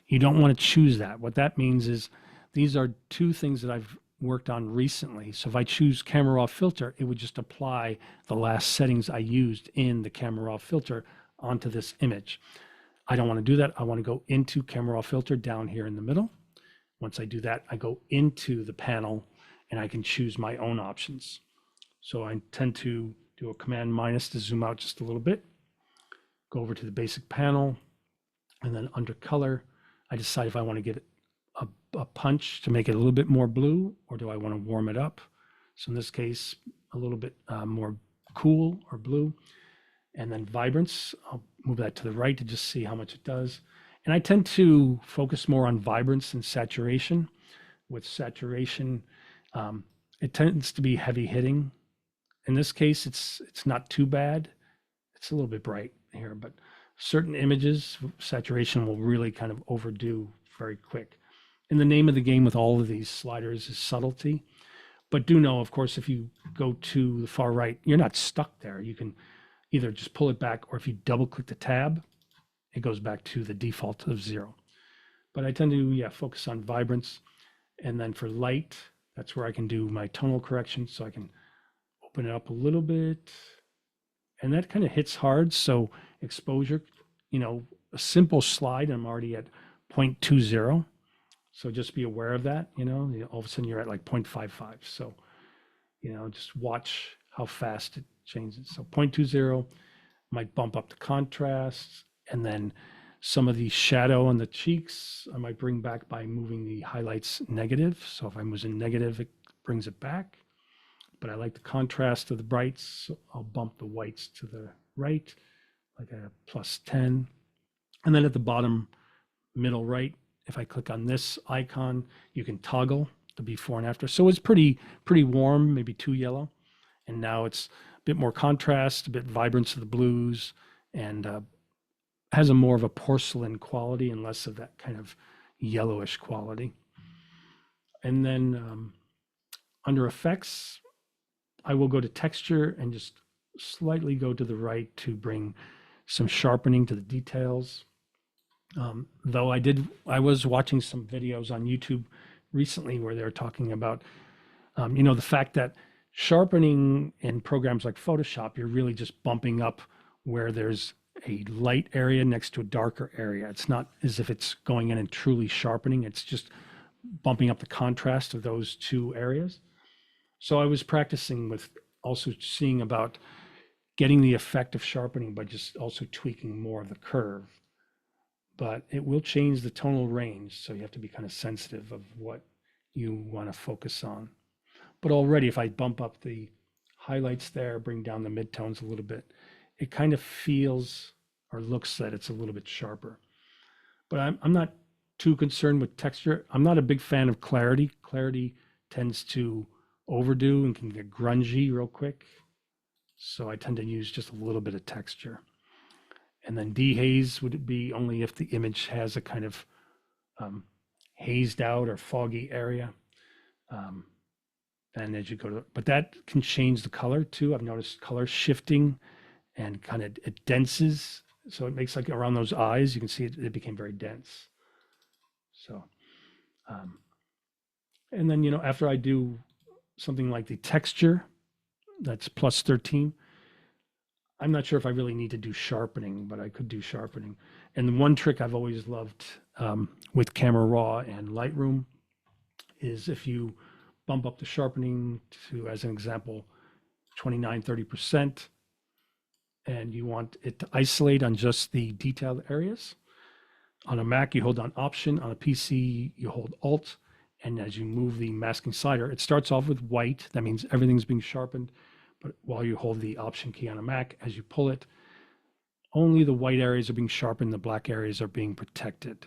you don't want to choose that. What that means is these are two things that I've worked on recently. So if I choose camera raw filter, it would just apply the last settings I used in the camera raw filter onto this image. I don't want to do that. I want to go into camera raw filter down here in the middle. Once I do that, I go into the panel and I can choose my own options. So I tend to do a command minus to zoom out just a little bit, go over to the basic panel, and then under color, I decide if I want to give it a punch to make it a little bit more blue, or do I want to warm it up? So in this case, a little bit more cool or blue. And then vibrance, I'll move that to the right to just see how much it does. And I tend to focus more on vibrance and saturation. With saturation, it tends to be heavy hitting. In this case, it's not too bad. It's a little bit bright here, but certain images, saturation will really kind of overdo very quick. And the name of the game with all of these sliders is subtlety. But do know, of course, if you go to the far right, you're not stuck there. You can either just pull it back, or if you double click the tab, it goes back to the default of 0. But I tend to, focus on vibrance. And then for light, that's where I can do my tonal correction. So I can open it up a little bit. And that kind of hits hard. So exposure, a simple slide, I'm already at 0.20. So just be aware of that, all of a sudden you're at like 0.55. So, just watch how fast it changes. So 0.20 might bump up the contrast, and then some of the shadow on the cheeks, I might bring back by moving the highlights negative. So if I'm using negative, it brings it back. But I like the contrast of the brights. So I'll bump the whites to the right, like a +10. And then at the bottom middle right, if I click on this icon, you can toggle the before and after. So it's pretty warm, maybe too yellow. And now it's a bit more contrast, a bit vibrance of the blues, and has a more of a porcelain quality and less of that kind of yellowish quality. And then under effects, I will go to texture and just slightly go to the right to bring some sharpening to the details. Though I was watching some videos on YouTube recently where they're talking about, the fact that sharpening in programs like Photoshop, you're really just bumping up where there's a light area next to a darker area. It's not as if it's going in and truly sharpening. It's just bumping up the contrast of those two areas. So I was practicing with also seeing about getting the effect of sharpening by just also tweaking more of the curve. but it will change the tonal range. So you have to be kind of sensitive of what you want to focus on. But already, if I bump up the highlights there, bring down the midtones a little bit, it kind of feels or looks that it's a little bit sharper. But I'm not too concerned with texture. I'm not a big fan of clarity. Clarity tends to overdo and can get grungy real quick. So I tend to use just a little bit of texture. And then dehaze would be only if the image has a kind of um, hazed out or foggy area. Um, and as you go to, but that can change the color too. I've noticed color shifting and kind of it denses. So it makes like around those eyes, you can see it became very dense. So, um, and then, after I do something like the texture, that's plus 13, I'm not sure if I really need to do sharpening, but I could do sharpening. And the one trick I've always loved with Camera Raw and Lightroom is if you bump up the sharpening to, as an example, 29, 30%, and you want it to isolate on just the detailed areas. On a Mac, you hold down Option. On a PC, you hold Alt. And as you move the masking slider, it starts off with white. That means everything's being sharpened. But while you hold the Option key on a Mac, as you pull it, only the white areas are being sharpened, the black areas are being protected.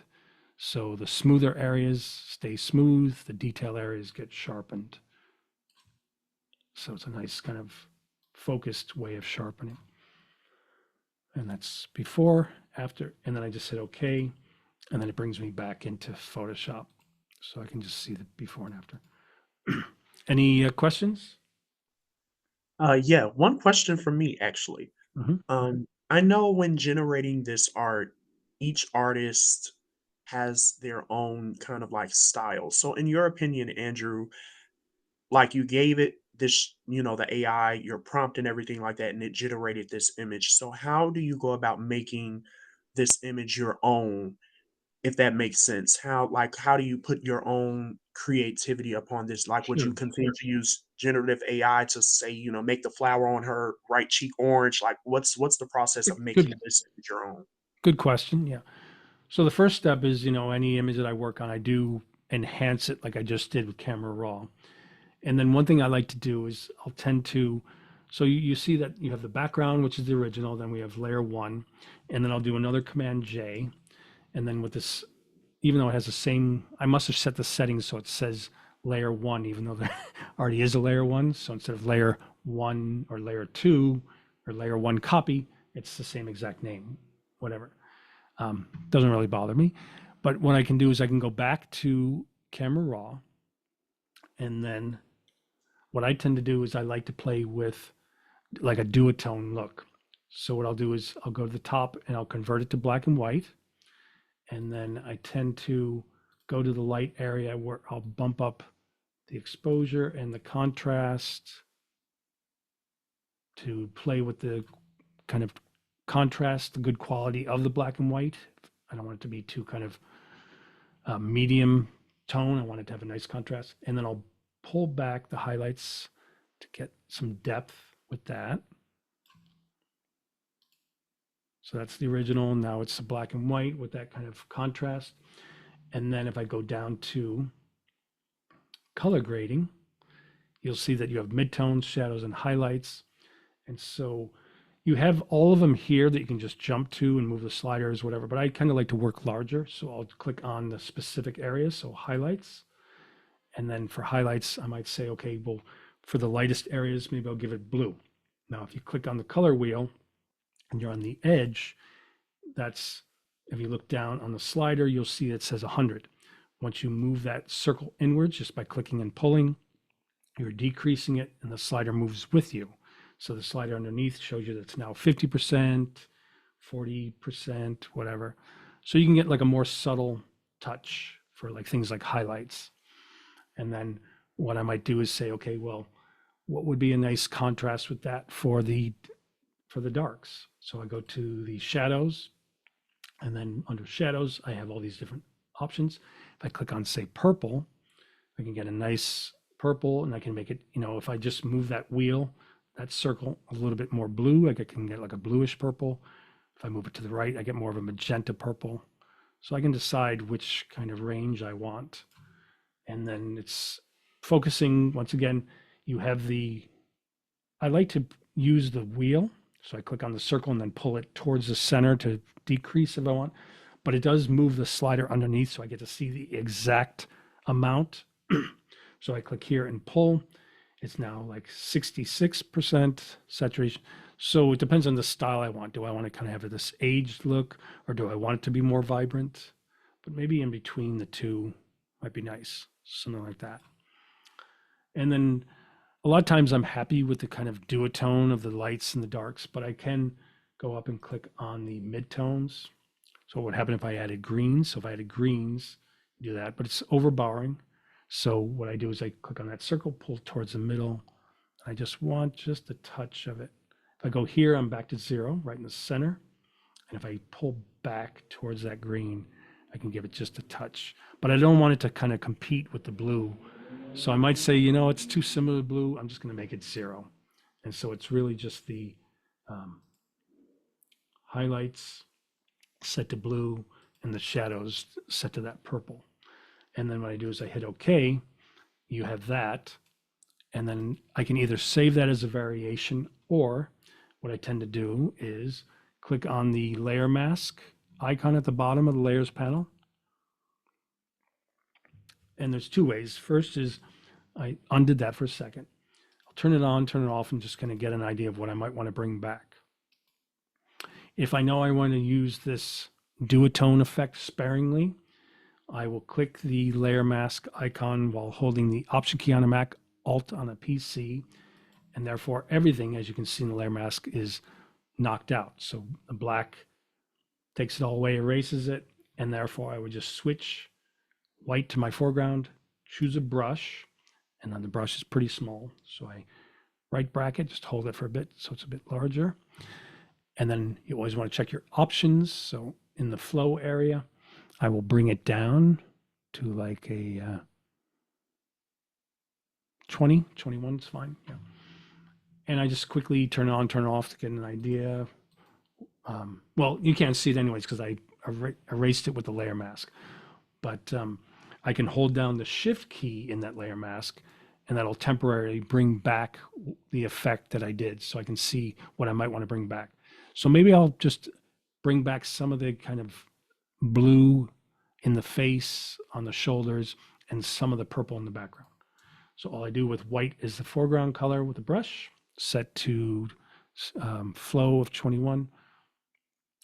So the smoother areas stay smooth, the detail areas get sharpened. So it's a nice kind of focused way of sharpening. And that's before, after, and then I just hit OK, and then it brings me back into Photoshop. So I can just see the before and after. Any questions? Yeah, one question from me actually. Mhm. I know when generating this art, each artist has their own kind of like style. So, in your opinion, Andrew, like you gave it this, the AI, your prompt and everything like that, and it generated this image. So, how do you go about making this image your own, if that makes sense? How do you put your own creativity upon this? Like, would you Sure. continue to use generative AI to say, make the flower on her right cheek orange? Like, what's the process of Good, making this image your own? good question. Yeah. So the first step is, any image that I work on, I do enhance it like I just did with Camera Raw. And then one thing I like to do is I'll tend to, so you see that you have the background, which is the original, then we have layer one, and then I'll do another Command J. And then with this, even though it has the same, I must have set the settings so it says layer one, even though there already is a layer one. So instead of layer one or layer two or layer one copy, it's the same exact name, whatever. Doesn't really bother me. But what I can do is I can go back to Camera Raw, and then what I tend to do is I like to play with like a duotone look. So what I'll do is I'll go to the top and I'll convert it to black and white. And then I tend to go to the light area where I'll bump up the exposure and the contrast to play with the kind of contrast, the good quality of the black and white. I don't want it to be too kind of medium tone. I want it to have a nice contrast. And then I'll pull back the highlights to get some depth with that. So that's the original. Now it's the black and white with that kind of contrast. And then if I go down to color grading, you'll see that you have midtones, shadows, and highlights. And so you have all of them here that you can just jump to and move the sliders, whatever. But I kind of like to work larger. So I'll click on the specific areas. So highlights. And then for highlights, I might say, okay, well, for the lightest areas, maybe I'll give it blue. Now, if you click on the color wheel and you're on the edge, that's, if you look down on the slider, you'll see it says 100. Once you move that circle inwards just by clicking and pulling, you're decreasing it and the slider moves with you. So the slider underneath shows you that it's now 50%, 40%, whatever. So you can get like a more subtle touch for like things like highlights. And then what I might do is say, okay, well, what would be a nice contrast with that for the darks? So I go to the shadows, and then under shadows, I have all these different options. If I click on, say, purple, I can get a nice purple, and I can make it, if I just move that wheel, that circle a little bit more blue, I can get like a bluish purple. If I move it to the right, I get more of a magenta purple. So I can decide which kind of range I want. And then it's focusing, once again, you have I like to use the wheel. So I click on the circle and then pull it towards the center to decrease if I want. But it does move the slider underneath, so I get to see the exact amount. So I click here and pull. It's now like 66% saturation. So it depends on the style I want. Do I want to kind of have this aged look, or do I want it to be more vibrant? But maybe in between the two might be nice, something like that. And then a lot of times I'm happy with the kind of duotone of the lights and the darks, but I can go up and click on the midtones. So what would happen if I added greens? So if I added greens, do that, but it's overpowering. So what I do is I click on that circle, pull towards the middle. I just want just a touch of it. If I go here, I'm back to 0, right in the center. And if I pull back towards that green, I can give it just a touch. But I don't want it to kind of compete with the blue. So I might say, it's too similar to blue. I'm just going to make it 0. And so it's really just the highlights set to blue and the shadows set to that purple. And then what I do is I hit OK. You have that. And then I can either save that as a variation, or what I tend to do is click on the layer mask icon at the bottom of the layers panel. And there's two ways. First is I undid that for a second. I'll turn it on, turn it off, and just kind of get an idea of what I might want to bring back. If I know I want to use this duotone effect sparingly, I will click the layer mask icon while holding the Option key on a Mac, Alt on a PC, and therefore everything, as you can see in the layer mask, is knocked out. So the black takes it all away, erases it, and therefore I would just switch white to my foreground, choose a brush, and then the brush is pretty small. So I right bracket, just hold it for a bit so it's a bit larger. And then you always want to check your options. So in the flow area, I will bring it down to like a 20, 21 is fine. Yeah. And I just quickly turn it on, turn it off to get an idea. Well, you can't see it anyways because I erased it with the layer mask. But I can hold down the Shift key in that layer mask, and that'll temporarily bring back the effect that I did, so I can see what I might want to bring back. So maybe I'll just bring back some of the kind of blue in the face, on the shoulders, and some of the purple in the background. So all I do with white is the foreground color with the brush, set to flow of 21.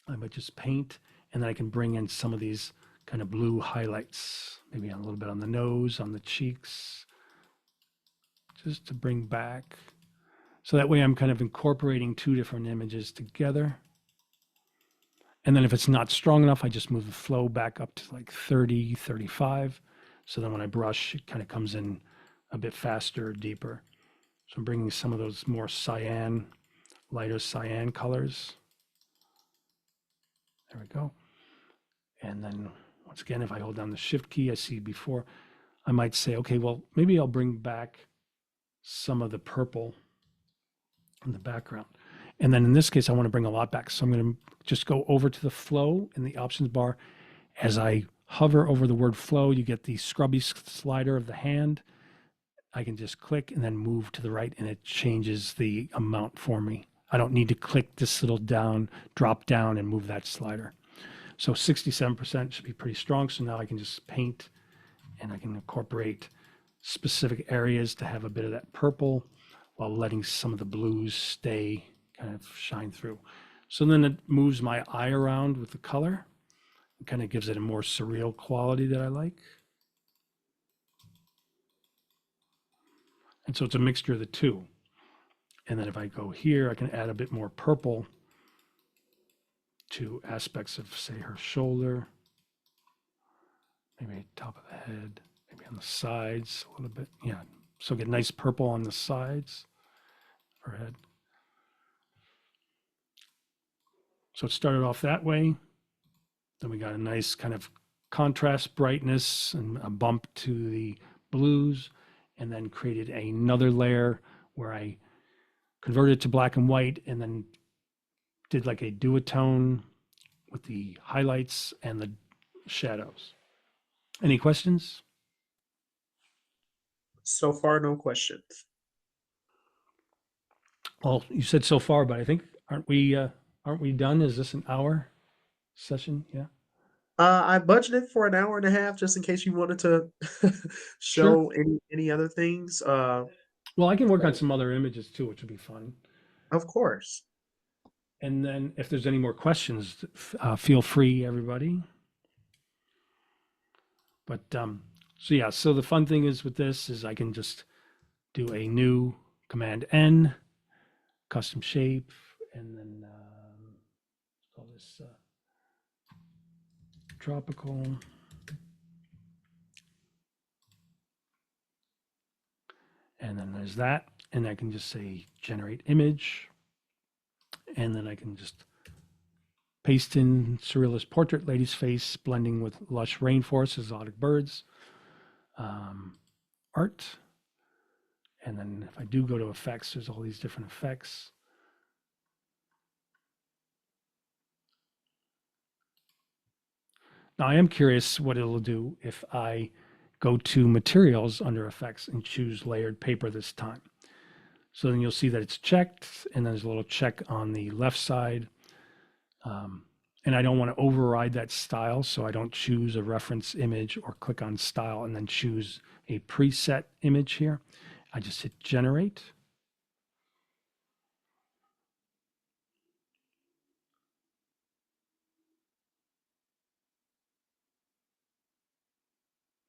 I might just paint, and then I can bring in some of these kind of blue highlights, maybe a little bit on the nose, on the cheeks, just to bring back. So that way I'm kind of incorporating two different images together. And then if it's not strong enough, I just move the flow back up to like 30, 35. So then when I brush, it kind of comes in a bit faster, deeper. So I'm bringing some of those more cyan, lighter cyan colors. There we go. And then once again, if I hold down the Shift key, I see before, I might say, okay, well, maybe I'll bring back some of the purple in the background. And then in this case, I want to bring a lot back. So I'm going to just go over to the flow in the options bar. As I hover over the word flow, you get the scrubby slider of the hand. I can just click and then move to the right, and it changes the amount for me. I don't need to click this little drop down and move that slider. So 67% should be pretty strong. So now I can just paint, and I can incorporate specific areas to have a bit of that purple while letting some of the blues stay, kind of shine through. So then it moves my eye around with the color. It kind of gives it a more surreal quality that I like. And so it's a mixture of the two. And then if I go here, I can add a bit more purple to aspects of, say, her shoulder, maybe top of the head, maybe on the sides a little bit. Yeah, so get nice purple on the sides of her head. So it started off that way. Then we got a nice kind of contrast brightness and a bump to the blues, and then created another layer where I converted it to black and white, and then did like a duotone with the highlights and the shadows. Any questions? So far, no questions. Well, you said so far, but I think aren't we done? Is this an hour session? Yeah. I budgeted for an hour and a half just in case you wanted to Sure. show any other things. Well, I can work on some other images too, which would be fun. Of course. And then if there's any more questions, feel free, everybody. But so yeah, so the fun thing is with this is I can just do a new Command N, custom shape, and then call this tropical. And then there's that. And I can just say generate image. And then I can just paste in surrealist portrait, lady's face, blending with lush rainforest, exotic birds, art. And then if I do go to effects, there's all these different effects. Now I am curious what it'll do if I go to materials under effects and choose layered paper this time. So then you'll see that it's checked, and then there's a little check on the left side. And I don't want to override that style, so I don't choose a reference image or click on style and then choose a preset image here. I just hit generate.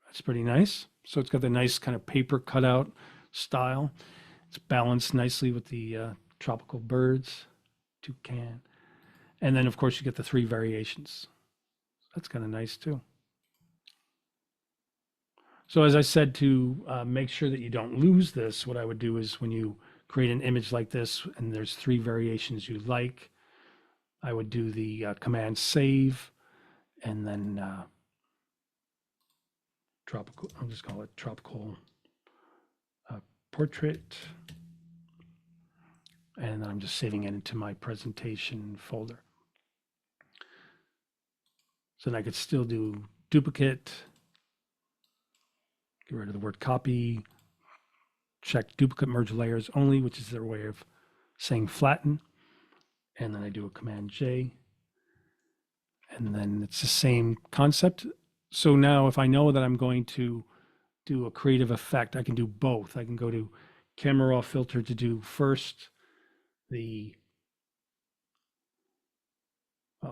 That's pretty nice. So it's got the nice kind of paper cutout style. It's balanced nicely with the tropical birds, toucan. And then, of course, you get the 3 variations. That's kind of nice too. So as I said, to make sure that you don't lose this, what I would do is when you create an image like this and there's 3 variations you like, I would do the command save and then tropical, I'll just call it tropical portrait. And then I'm just saving it into my presentation folder. So then I could still do duplicate, get rid of the word copy, check duplicate merge layers only, which is their way of saying flatten. And then I do a command J. And then it's the same concept. So now if I know that I'm going to do a creative effect, I can do both. I can go to camera raw filter to do first the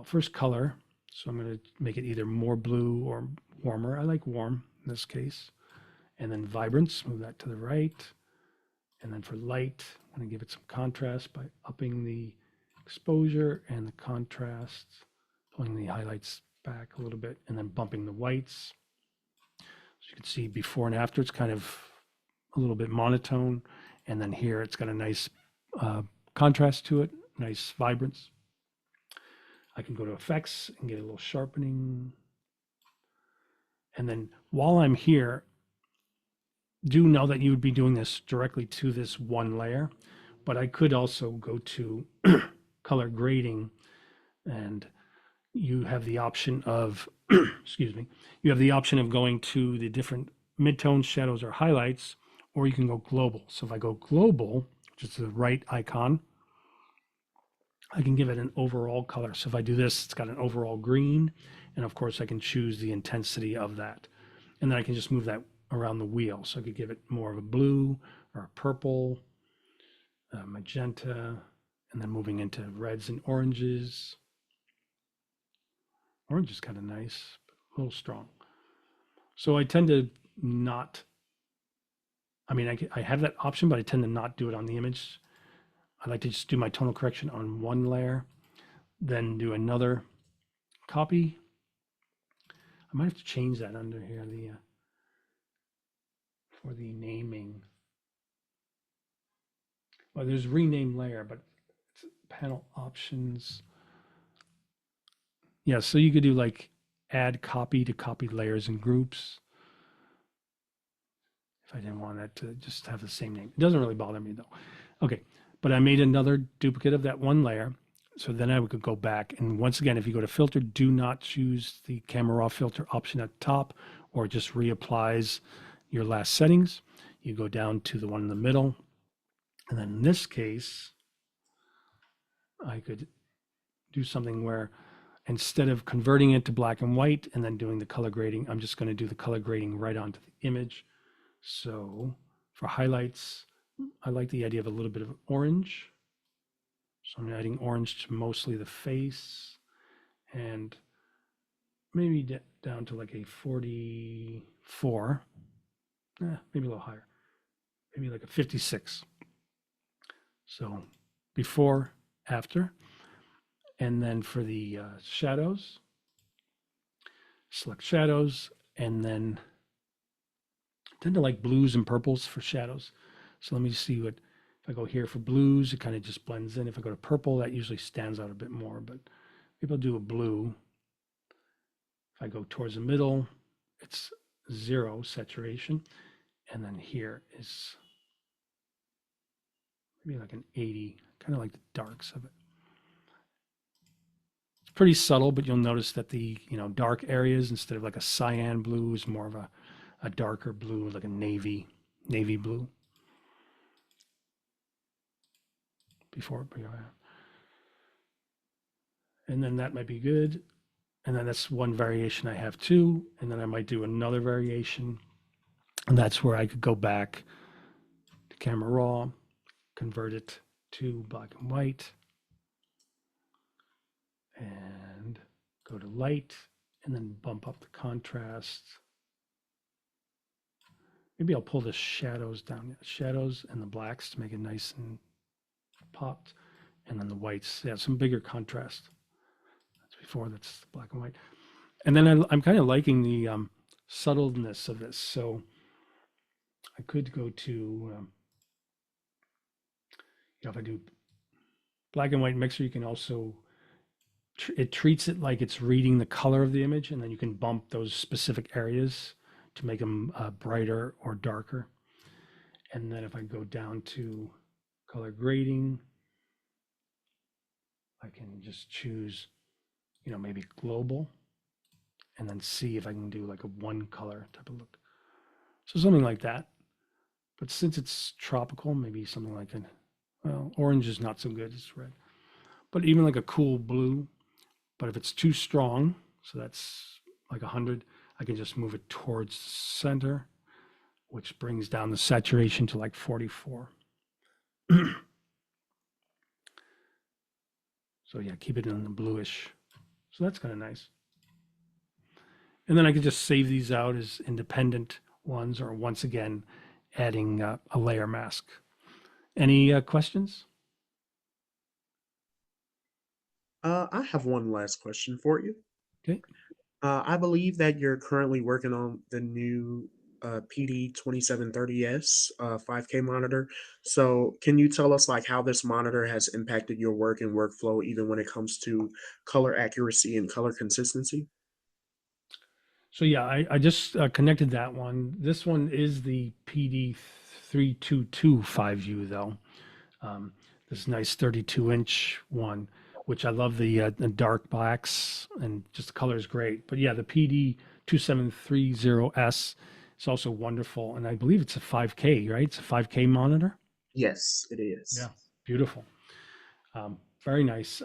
first color. So I'm going to make it either more blue or warmer. I like warm in this case. And then vibrance, move that to the right. And then for light, I'm going to give it some contrast by upping the exposure and the contrast, pulling the highlights back a little bit, and then bumping the whites. So you can see before and after, it's kind of a little bit monotone. And then here, it's got a nice contrast to it, nice vibrance. I can go to effects and get a little sharpening. And then while I'm here, do know that you would be doing this directly to this one layer, but I could also go to color grading, and you have the option of, excuse me, you have the option of going to the different midtones, shadows, or highlights, or you can go global. So if I go global, which is the right icon, I can give it an overall color. So if I do this, it's got an overall green, and of course I can choose the intensity of that. And then I can just move that around the wheel. So I could give it more of a blue or a purple, magenta, and then moving into reds and oranges. Orange is kind of nice, but a little strong. So I tend to not, I mean, I have that option, but I tend to not do it on the image. I like to just do my tonal correction on one layer, then do another copy. I might have to change that under here, the for the naming. Well, there's rename layer, but it's panel options. Yeah, so you could do like add copy to copy layers and groups. If I didn't want it to just have the same name. It doesn't really bother me though. Okay, but I made another duplicate of that one layer. So then I could go back. And once again, if you go to filter, do not choose the camera raw filter option at the top, or it just reapplies your last settings. You go down to the one in the middle. And then in this case, I could do something where instead of converting it to black and white and then doing the color grading, I'm just going to do the color grading right onto the image. So for highlights, I like the idea of a little bit of orange. So I'm adding orange to mostly the face and maybe down to like a 44, maybe a little higher, maybe like a 56. So before, after. And then for the shadows, select shadows, and then I tend to like blues and purples for shadows. So let me see what, if I go here for blues, it kind of just blends in. If I go to purple, that usually stands out a bit more, but maybe I'll do a blue. If I go towards the middle, it's 0 saturation. And then here is maybe like an 80, kind of like the darks of it. It's pretty subtle, but you'll notice that the dark areas, instead of like a cyan blue, is more of a darker blue, like a navy blue before. And then that might be good. And then that's one variation I have too. And then I might do another variation. And that's where I could go back to camera raw, convert it to black and white, and go to light, and then bump up the contrast. Maybe I'll pull the shadows down, shadows and the blacks to make it nice and popped. And then the whites, yeah, some bigger contrast. That's before, that's the black and white. And then I'm kind of liking the subtleness of this. So I could go to, if I do black and white mixer, you can also, it treats it like it's reading the color of the image, and then you can bump those specific areas to make them brighter or darker. And then if I go down to color grading, I can just choose, maybe global, and then see if I can do like a one color type of look. So something like that. But since it's tropical, maybe something like an, well, orange is not so good, it's red. But even like a cool blue. But if it's too strong, so that's like 100, I can just move it towards the center, which brings down the saturation to like 44. So yeah, keep it in the bluish. So that's kind of nice. And then I could just save these out as independent ones, or once again, adding a layer mask. Any questions? I have one last question for you. Okay. I believe that you're currently working on the new PD 2730S 5K monitor. So, can you tell us like how this monitor has impacted your work and workflow, even when it comes to color accuracy and color consistency? So yeah, I just connected that one. This one is the PD 322 5U though. Um, this nice 32-inch one, which I love the dark blacks, and just the color is great. But yeah, the PD 2730S is also wonderful, and I believe it's a 5K, right? It's a 5K monitor. Yes, it is. Yeah, beautiful. Very nice.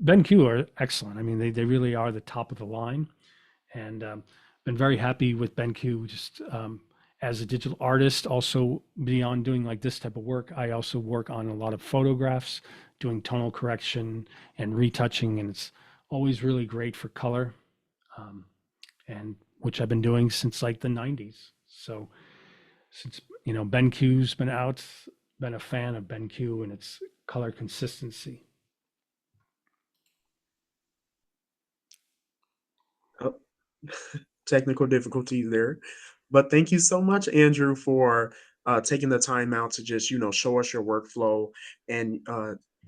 BenQ are excellent. I mean, they really are the top of the line, and been very happy with BenQ. Just as a digital artist, also beyond doing like this type of work, I also work on a lot of photographs, doing tonal correction and retouching, and it's always really great for color, um, and which I've been doing since like the 90s. So since BenQ's been out, been a fan of BenQ and its color consistency. Oh, technical difficulties there. But thank you so much, Andrew, for taking the time out to just, show us your workflow and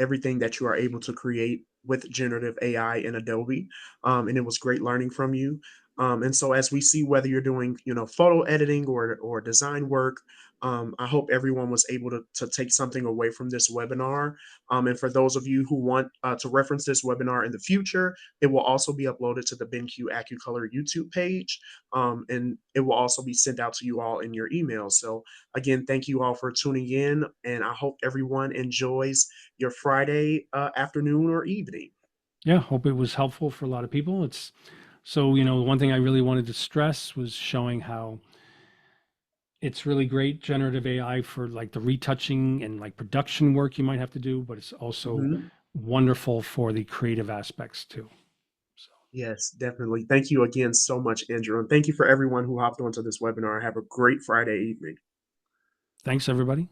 everything that you are able to create with generative AI in Adobe. And it was great learning from you. And so as we see whether you're doing, photo editing or design work, I hope everyone was able to take something away from this webinar. And for those of you who want to reference this webinar in the future, it will also be uploaded to the BenQ AccuColor YouTube page, and it will also be sent out to you all in your email. So again, thank you all for tuning in, and I hope everyone enjoys your Friday afternoon or evening. Yeah, hope it was helpful for a lot of people. It's so, one thing I really wanted to stress was showing how it's really great generative AI for like the retouching and like production work you might have to do, but it's also Mhm. wonderful for the creative aspects too. So, Yes, definitely. Thank you again so much, Andrew. And thank you for everyone who hopped onto this webinar. Have a great Friday evening. thanks everybody.